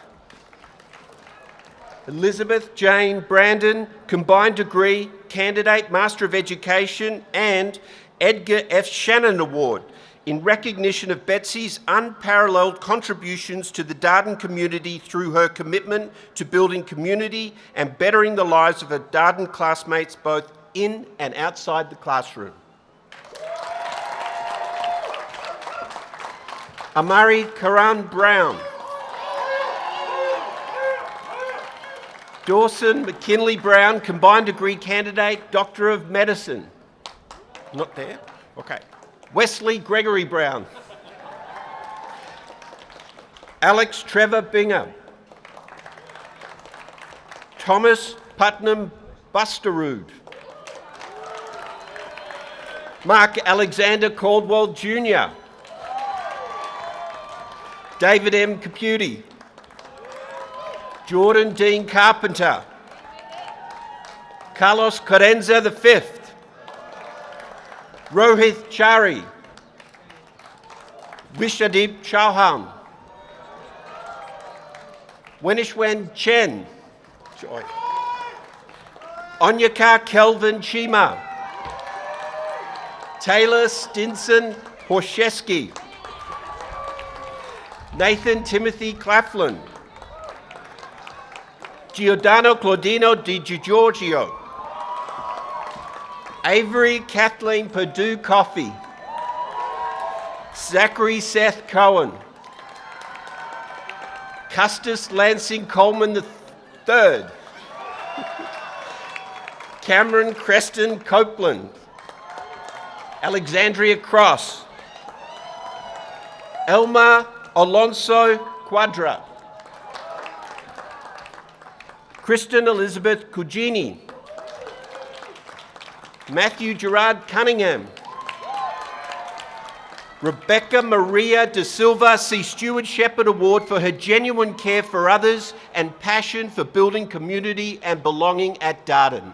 Elizabeth Jane Brandon, Combined Degree, Candidate, Master of Education, and Edgar F. Shannon Award in recognition of Betsy's unparalleled contributions to the Darden community through her commitment to building community and bettering the lives of her Darden classmates both in and outside the classroom. Amari Karan Brown. Dawson McKinley Brown, Combined Degree Candidate, Doctor of Medicine. Not there? Okay. Wesley Gregory Brown. Alex Trevor Binger. Thomas Putnam Busterud. Mark Alexander Caldwell Jr. David M. Caputi. Jordan Dean Carpenter. Carlos Corenza V. Rohit Chari. Vishadip Chauhan. Wenishwen Chen. Onyeka Kelvin Chima. Taylor Stinson Horsheski. Nathan Timothy Claflin. Giordano Claudino Di Giorgio. Avery Kathleen Perdue Coffey. Zachary Seth Cohen. Custis Lansing Coleman III. Cameron Creston Copeland. Alexandria Cross. Elma Alonso Quadra. Kristen Elizabeth Cugini. Matthew Gerard Cunningham. Rebecca Maria De Silva C. Stewart Shepherd Award for her genuine care for others and passion for building community and belonging at Darden.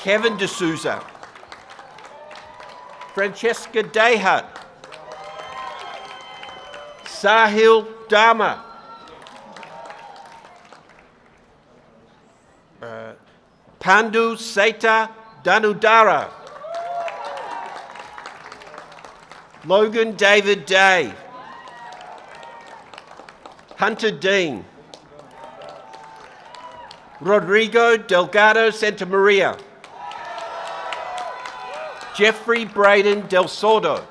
Kevin D'Souza. Francesca Dayhut. Sahil Dharma. Pandu Seta Danudara. Logan David Day. Hunter Dean. Rodrigo Delgado Santamaria. Jeffrey Braden Del Sordo.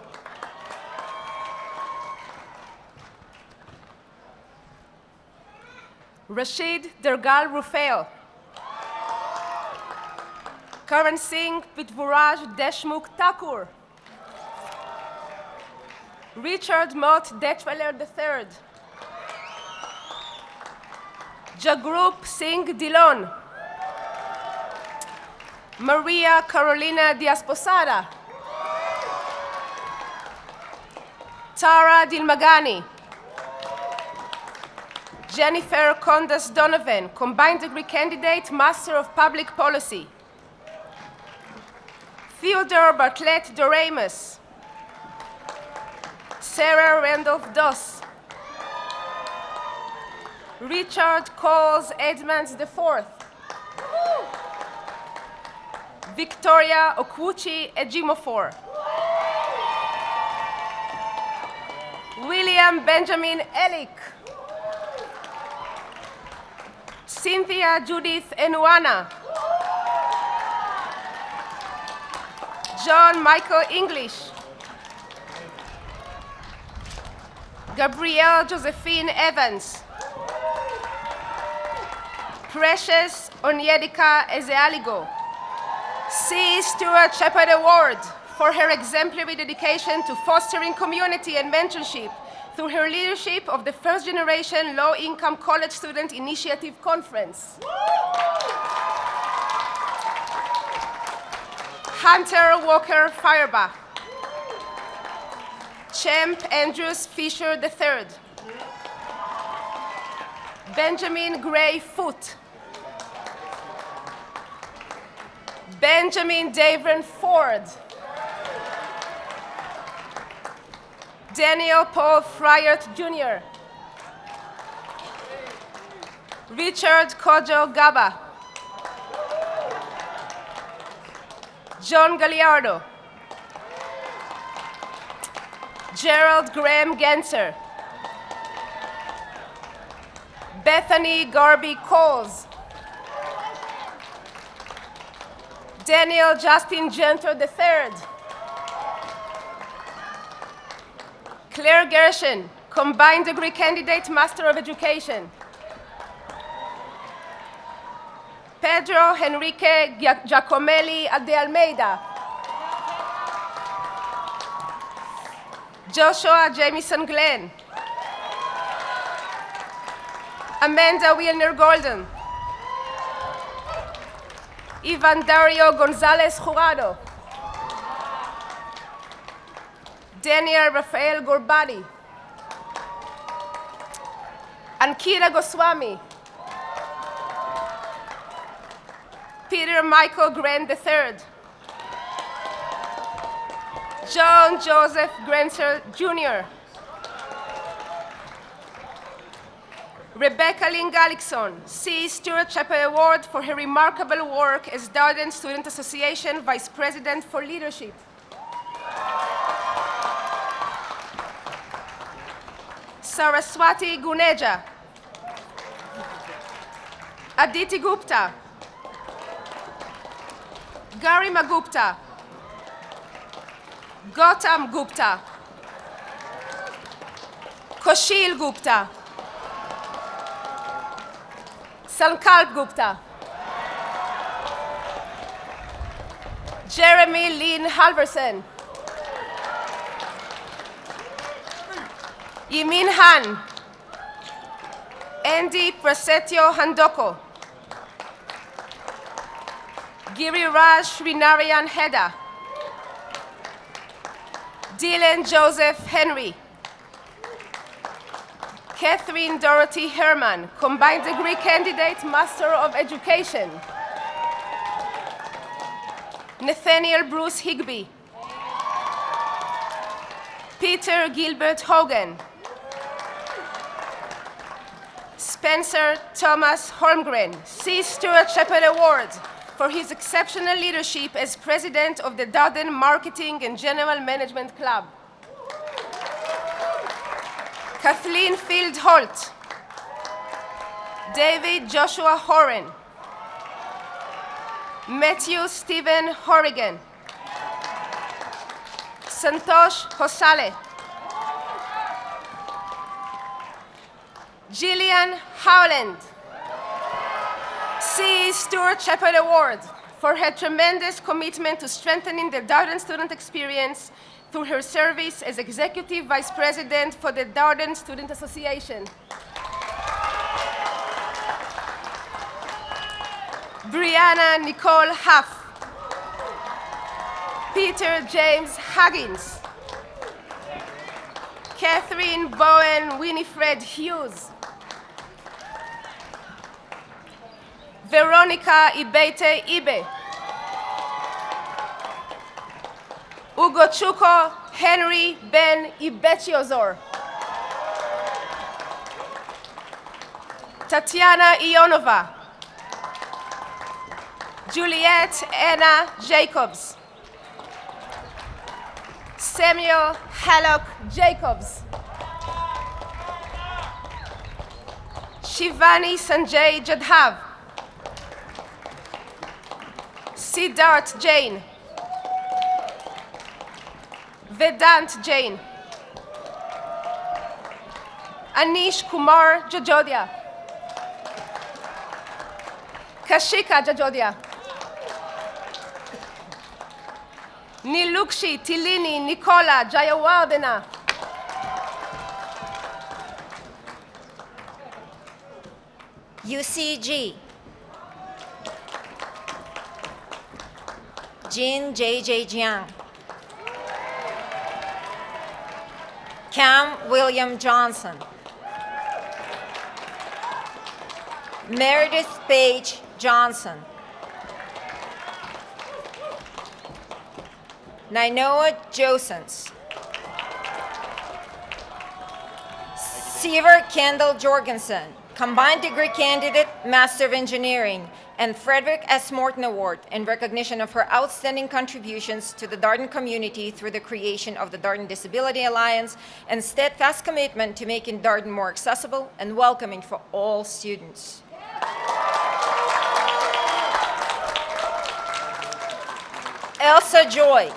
Rashid Dergal Rufail. Karan Singh Pitvoraj Deshmukh Thakur. Richard Mott Detweller III. Jagrup Singh Dillon. Maria Carolina Diasposada. Tara Dilmagani. Jennifer Condas Donovan, combined degree candidate, Master of Public Policy. Theodore Bartlett Doremus. Sarah Randolph Doss. Richard Coles Edmonds IV. Victoria Okwuchi Ejimofor. William Benjamin Elick. Cynthia Judith Enuana. John Michael English. Gabrielle Josephine Evans. Precious Onyedika Ezealigo. C. Stuart Shepherd Award for her exemplary dedication to fostering community and mentorship through her leadership of the First Generation Low Income College Student Initiative Conference. Hunter Walker Firebach. Champ Andrews Fisher III. Benjamin Gray Foote. Benjamin Davern Ford. Daniel Paul Friart Jr. Richard Kojo Gaba. John Galliardo. Gerald Graham Genser. Bethany Garby Coles. Daniel Justin Genter III. Claire Gershon, combined degree candidate, Master of Education. Pedro Henrique Giacomelli de Almeida. Joshua Jamison Glenn. Amanda Wilner Golden. Ivan Dario Gonzalez Jurado. Daniel Rafael Gorbadi. Ankita Goswami. Peter Michael Grant III. John Joseph Grenzer Jr. Rebecca Lynn Gallickson, C. Stuart Chappell Award for her remarkable work as Darden Student Association Vice President for Leadership. Saraswati Guneja. Aditi Gupta. Garima Gupta. Gautam Gupta. Koshil Gupta. Sankalp Gupta. Jeremy Lynn Halverson. Yimin Han. Andy Prasetyo Handoko. Giriraj Srinarayan Heda. Dylan Joseph Henry. Catherine Dorothy Herman, combined degree candidate, Master of Education. Nathaniel Bruce Higby. Peter Gilbert Hogan. Spencer Thomas Holmgren, C. Stuart Chappell Award for his exceptional leadership as president of the Darden Marketing and General Management Club. Kathleen Field Holt. David Joshua Horan. Matthew Stephen Horrigan. Santosh Hosale. Gillian Howland. C. Stuart Chappell Award for her tremendous commitment to strengthening the Darden student experience through her service as Executive Vice President for the Darden Student Association. Brianna Nicole Huff. Peter James Huggins. Catherine Bowen Winifred Hughes. Veronica Ibete Ibe. Ugochukwu Henry Ben Ibechiozor. Tatiana Ionova. Juliet Anna Jacobs. Samuel Hallock Jacobs. Shivani Sanjay Jadhav. Siddharth Jain. Vedant Jain. Anish Kumar Jajodia. Kashika Jajodia. Nilukshi Tilini Nicola Jayawardena. UCG. Jin J.J. Jiang. Cam William Johnson. Meredith Page Johnson. Nainoa Josens. Seaver Kendall Jorgensen, combined degree candidate, Master of Engineering, and Frederick S. Morton Award in recognition of her outstanding contributions to the Darden community through the creation of the Darden Disability Alliance and steadfast commitment to making Darden more accessible and welcoming for all students. Elsa Joy,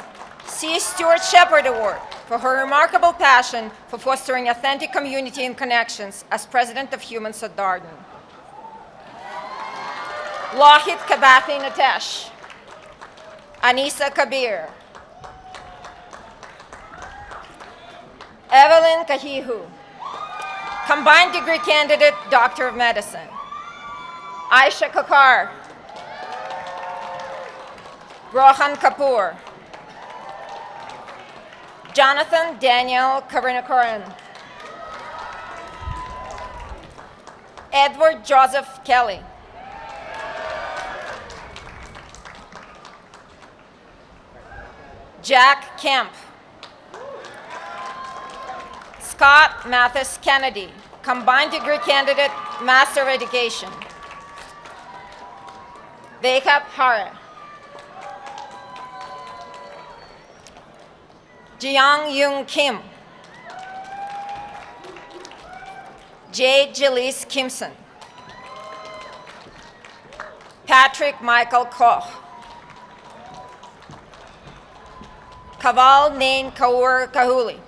C. Stuart Shepherd Award for her remarkable passion for fostering authentic community and connections as President of Humans at Darden. Wahid Kabathi Natesh. Anisa Kabir. Evelyn Kahihu, combined degree candidate, Doctor of Medicine. Aisha Kakar. Rohan Kapoor. Jonathan Daniel Karunakoran. Edward Joseph Kelly. Jack Kemp. Scott Mathis Kennedy, combined degree candidate, Master of Education. Vekap Hara. Jiang Young Kim. J. Jaleese Kimson. Patrick Michael Koch. Kaval Nain Kaur Kahuli.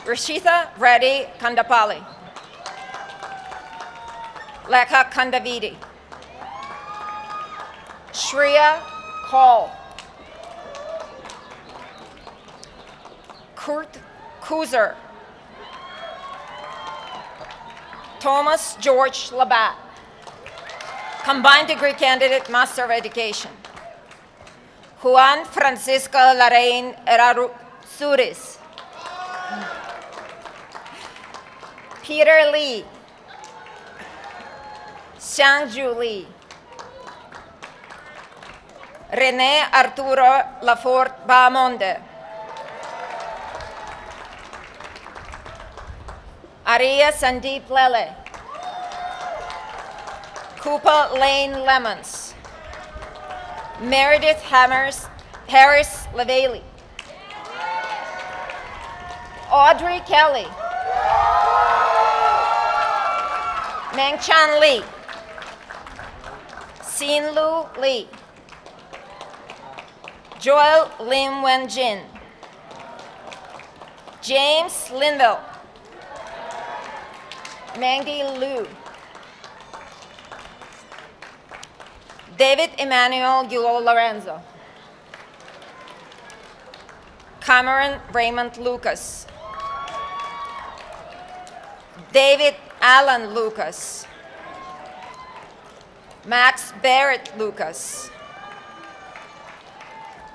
Rashitha Reddy Kandapali. Lekha Kandavidi. Shreya Kaul. Kurt Kuzer. Thomas George Labatt. Combined degree candidate, Master of Education. Juan Francisco Larain Suris. Peter Lee. Xiangju Lee. René Arturo Laforte Bahamonde. Aria Sandeep Lele. Koopa Lane Lemons. Meredith Harris Lavalley. Audrey Kelly. Mengchan Lee. Sinlu Lee. Joel Lim Wen Jin. James Linville. Mangdi Liu. David Emmanuel Gulo Lorenzo. Cameron Raymond Lucas. David Allen Lucas. Max Barrett Lucas.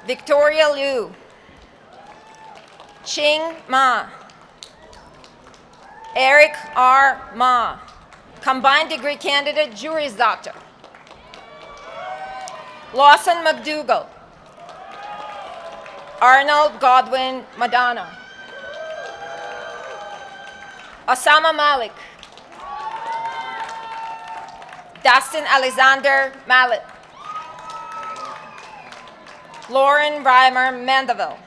Victoria Liu. Ching Ma. Eric R. Ma. Combined degree candidate, Juris Doctor. Lawson McDougall. Arnold Godwin Madonna. Osama Malik. Dustin Alexander Mallet. Lauren Reimer Mandeville.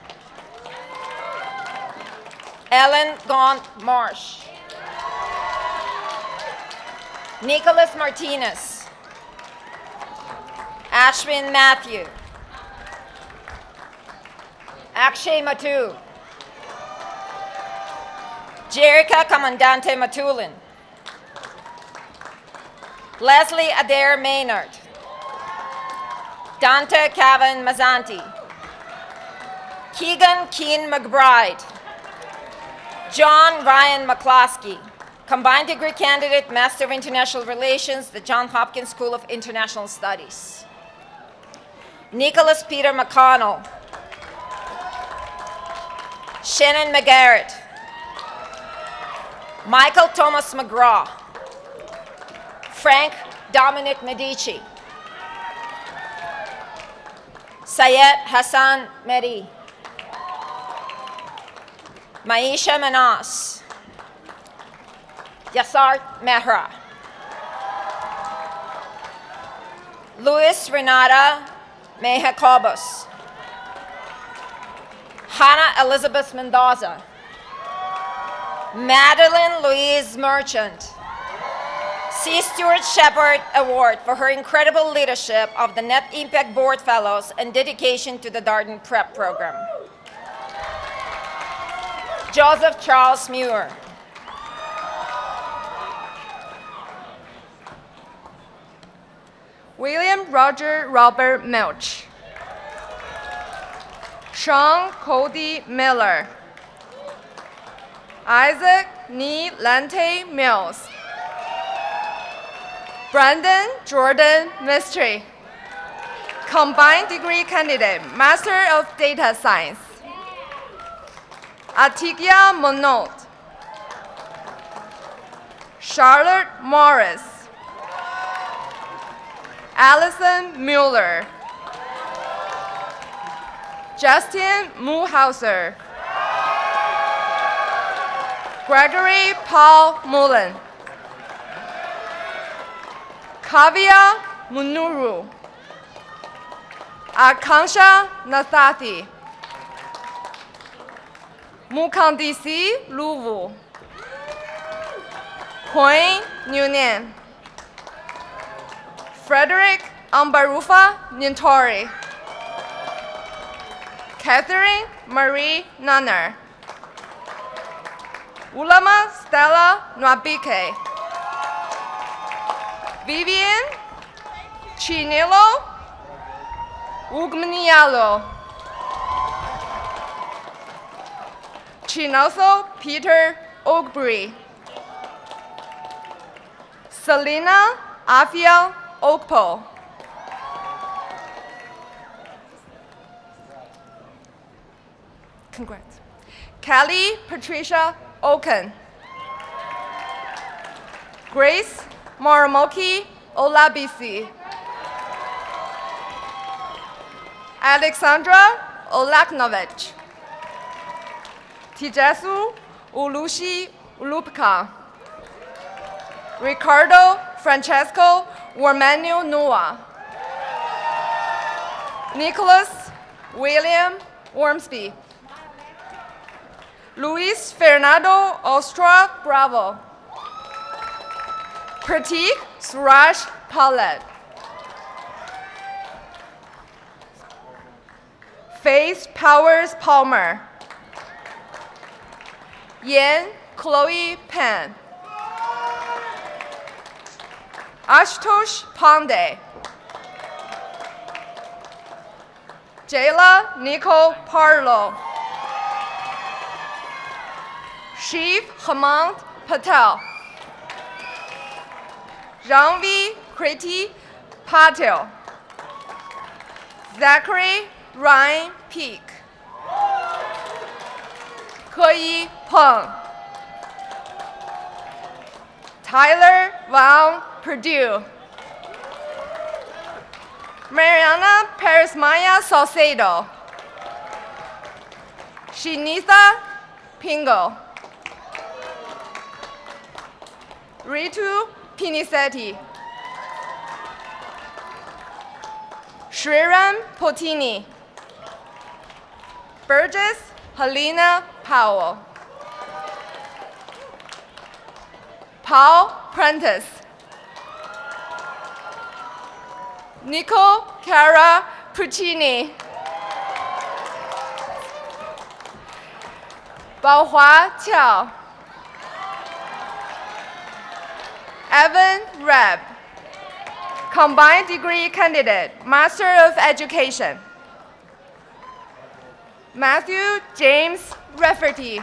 Ellen Gaunt Marsh. Nicholas Martinez. Ashwin Matthew. Akshay Matu. Jerica Comandante Matulin. Leslie Adair Maynard. Dante Cavan Mazzanti. Keegan Keen McBride. John Ryan McCloskey. Combined degree candidate, Master of International Relations, the Johns Hopkins School of International Studies. Nicholas Peter McConnell. Shannon McGarrett. Michael Thomas McGraw. Frank Dominic Medici. Syed Hassan Mehdi. Maisha Manas. Yasart Mehra. Luis Renata Mejacobos. Hannah Elizabeth Mendoza. Madeline Louise Merchant. C. Stuart Shepard Award for her incredible leadership of the Net Impact Board Fellows and dedication to the Darden Prep Program. Joseph Charles Muir. William Roger Robert Milch. Sean Cody Miller. Isaac Nee Lante Mills. Brandon Jordan Mystery. Combined degree candidate, Master of Data Science. Atikia Monod. Charlotte Morris. Allison Mueller. Justin Muhauser. Gregory Paul Mullen. Kavya Munuru. Akansha Nathathi. Mukandisi Luvu. Hoi Nguyen. Frederick Ambarufa Nintori. Catherine Marie Nunner. Ulama Stella Nwabike. Vivian Chinilo Ugmanialo. Chinoso Peter Ogbury. Selena Afia Okpo. Congrats. Kelly Patricia Oken. Grace Maramoki Olabisi. Alexandra Olaknovich. Tijesu Ulushi Ulupka. Ricardo Francesco Warmanu Noah. Nicholas William Ormsby. Luis Fernando Ostra Bravo. Pratik Suraj Palet. Faith Powers Palmer. Yen Chloe Pan. Ashutosh Pandey. Jayla Nicole Parlo. Shiv Hemant Patel. Ranvi Kriti Patel. Zachary Ryan Peak. Keyi Peng. Tyler Vaughn Purdue. Mariana Paris-Maya Salcedo. Shinitha Pingo. Ritu Pinisetti. Shriram Potini. Burgess Helena Powell. Paul Prentice. Nico Cara Puccini. Baohua Qiao. Evan Reb. Combined degree candidate, Master of Education. Matthew James Rafferty.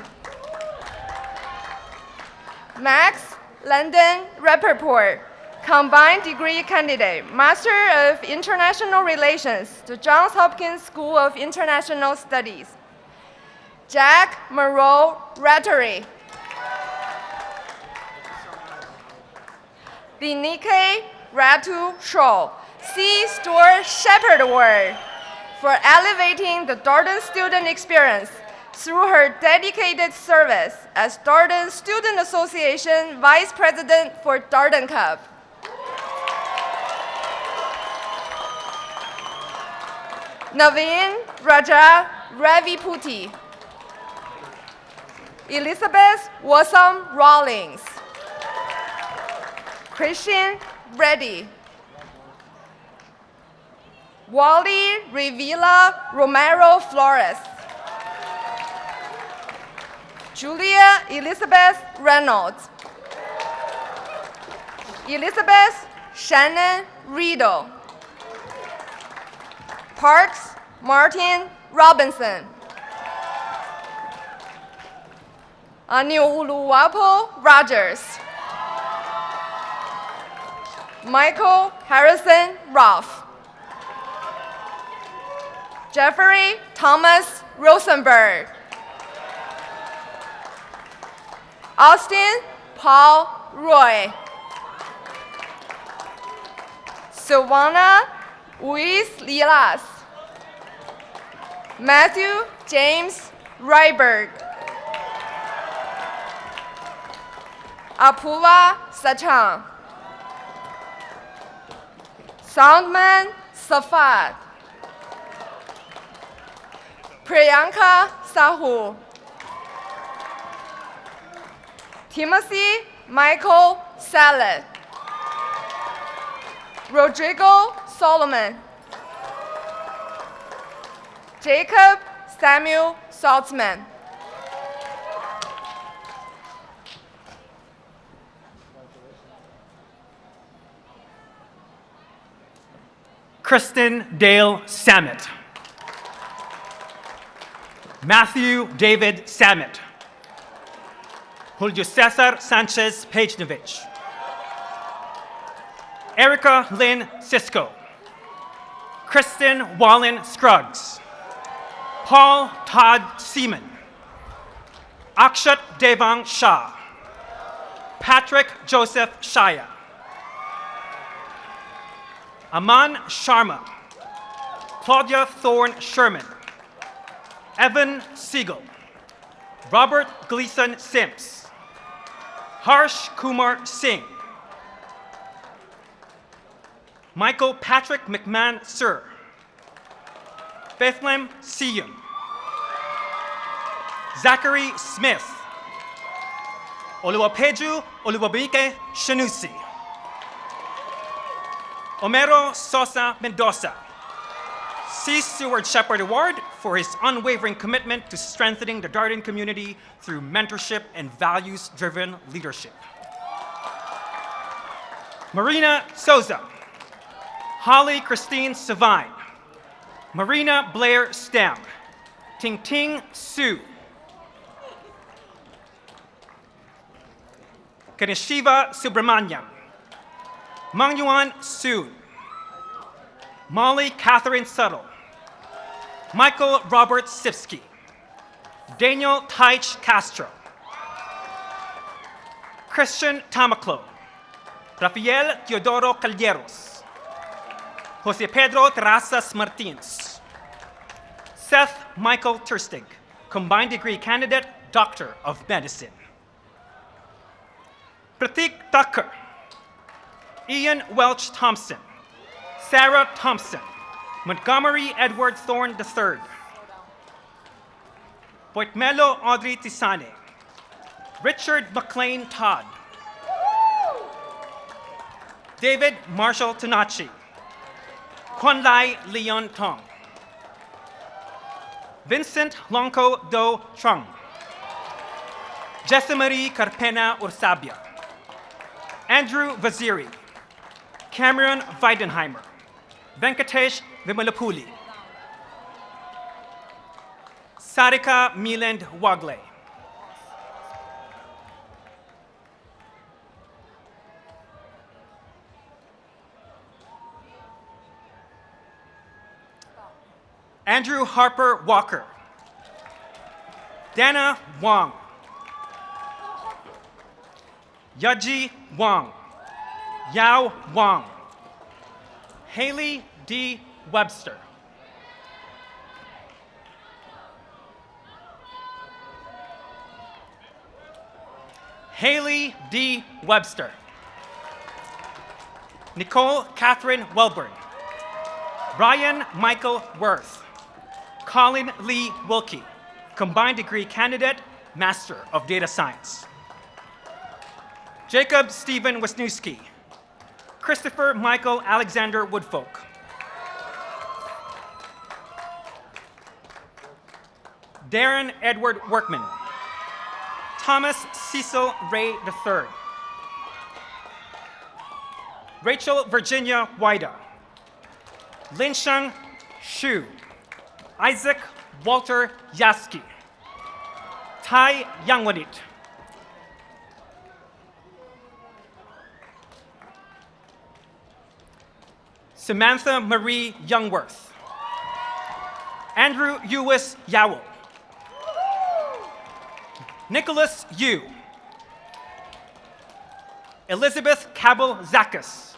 Max London Rappaport, combined degree candidate, Master of International Relations to Johns Hopkins School of International Studies. Jack Moreau Rattery. Dinike Ratu Shaw, C-Store Shepherd Award for elevating the Darden student experience through her dedicated service as Darden Student Association Vice President for Darden Cup. Naveen Raja Raviputi. Elizabeth Wasam Rawlings. Christian Reddy. Wally Revilla Romero Flores. Julia Elizabeth Reynolds. Elizabeth Shannon Riedel. Parks Martin Robinson. Anioluwapo Rogers. Michael Harrison Roth. Jeffrey Thomas Rosenberg. Austin Paul Roy. Savannah Luis Lilas. Matthew James Ryberg. Apula Sachang. Soundman Safat. Priyanka Sahu. Timothy Michael Salad. Rodrigo Solomon. Jacob Samuel Saltzman. Kristen Dale Samet. Matthew David Samet. Julio Cesar Sanchez Pejnovich. Erica Lynn Sisko. Kristen Wallen Scruggs. Paul Todd Seaman. Akshat Devang Shah. Patrick Joseph Shaya. Aman Sharma. Claudia Thorne Sherman. Evan Siegel. Robert Gleason Simps. Harsh Kumar Singh. Michael Patrick McMahon Sir. Bethlehem Siyun. Zachary Smith. Oluwapeju Oluwabike Shanusi. Homero Sosa Mendoza. C. Stewart Shepherd Award for his unwavering commitment to strengthening the Darden community through mentorship and values-driven leadership. Marina Souza. Holly Christine Savine. Marina Blair Stam. Ting Ting Su. Kanishiva Subramanyam. Mangyuan Soon. Molly Catherine Suttle. Michael Robert Sipsky. Daniel Teich Castro. Christian Tamaclo. Rafael Teodoro Calderos. Jose Pedro Terrazas Martins. Seth Michael Terstig, combined degree candidate, Doctor of Medicine. Pratik Thakur. Ian Welch Thompson. Sarah Thompson. Montgomery Edward Thorne III. Poitmelo Audrey Tisane. Richard McLean Todd. David Marshall Tanachi. Kwanlai Leon Tong. Vincent Lonko Do Trung. Jessamari Carpena Ursabia. Andrew Vaziri. Cameron Weidenheimer. Venkatesh Vimalapuli. Sarika Miland Wagle. Andrew Harper Walker. Dana Wong. Yaji Wong. Yao Wong. Haley D. Webster. Haley D. Webster. Nicole Catherine Welburn. Ryan Michael Worth. Colin Lee Wilkie, combined degree candidate, Master of Data Science. Jacob Stephen Wisniewski. Christopher Michael Alexander Woodfolk. Darren Edward Workman. Thomas Cecil Ray III. Rachel Virginia Wida. Linsheng Xu. Isaac Walter Yaski. Tai Yangwanit. Samantha Marie Youngworth. Andrew Ewis Yowell. Nicholas Yu. Elizabeth Cabell Zackus.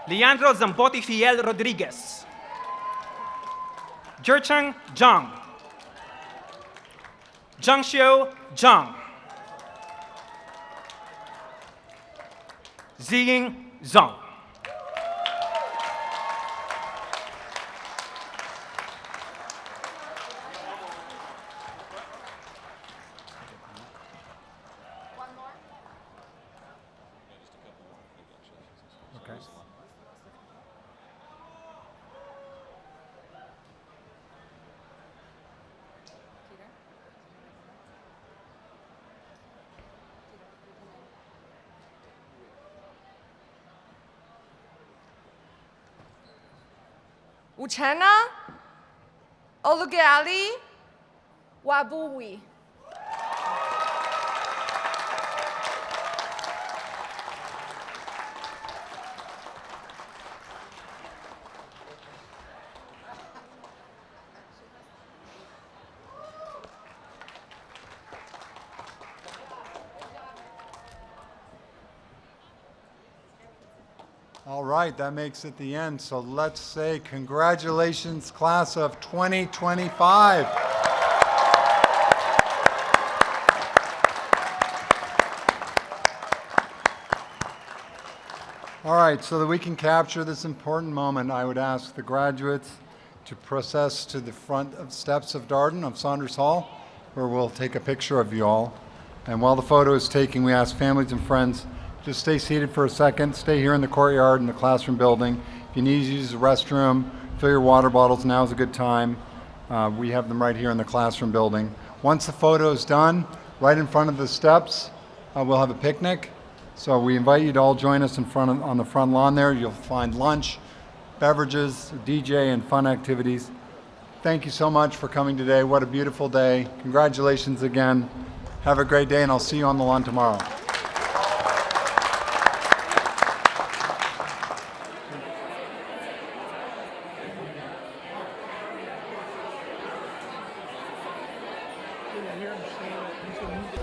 Leandro Zambotti Fiel Rodriguez. Jerchang Zhang. Zhangxiu Zhang. Ziying Zhang. Okay. Uchenna Olugali Wabui. All right, that makes it the end. So let's say congratulations, class of 2025. All right, so that we can capture this important moment, I would ask the graduates to process to the front of steps of Darden, of Saunders Hall, where we'll take a picture of you all. And while the photo is taken, we ask families and friends just stay seated for a second. Stay here in the courtyard in the classroom building. If you need to use the restroom, fill your water bottles. Now is a good time. We have them right here in the classroom building. Once the photo is done, right in front of the steps, we'll have a picnic. So we invite you to all join us on the front lawn there. You'll find lunch, beverages, DJ, and fun activities. Thank you so much for coming today. What a beautiful day. Congratulations again. Have a great day, and I'll see you on the lawn tomorrow.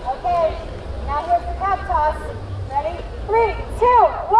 Okay, now here's the pep toss. Ready? 3, 2, 1.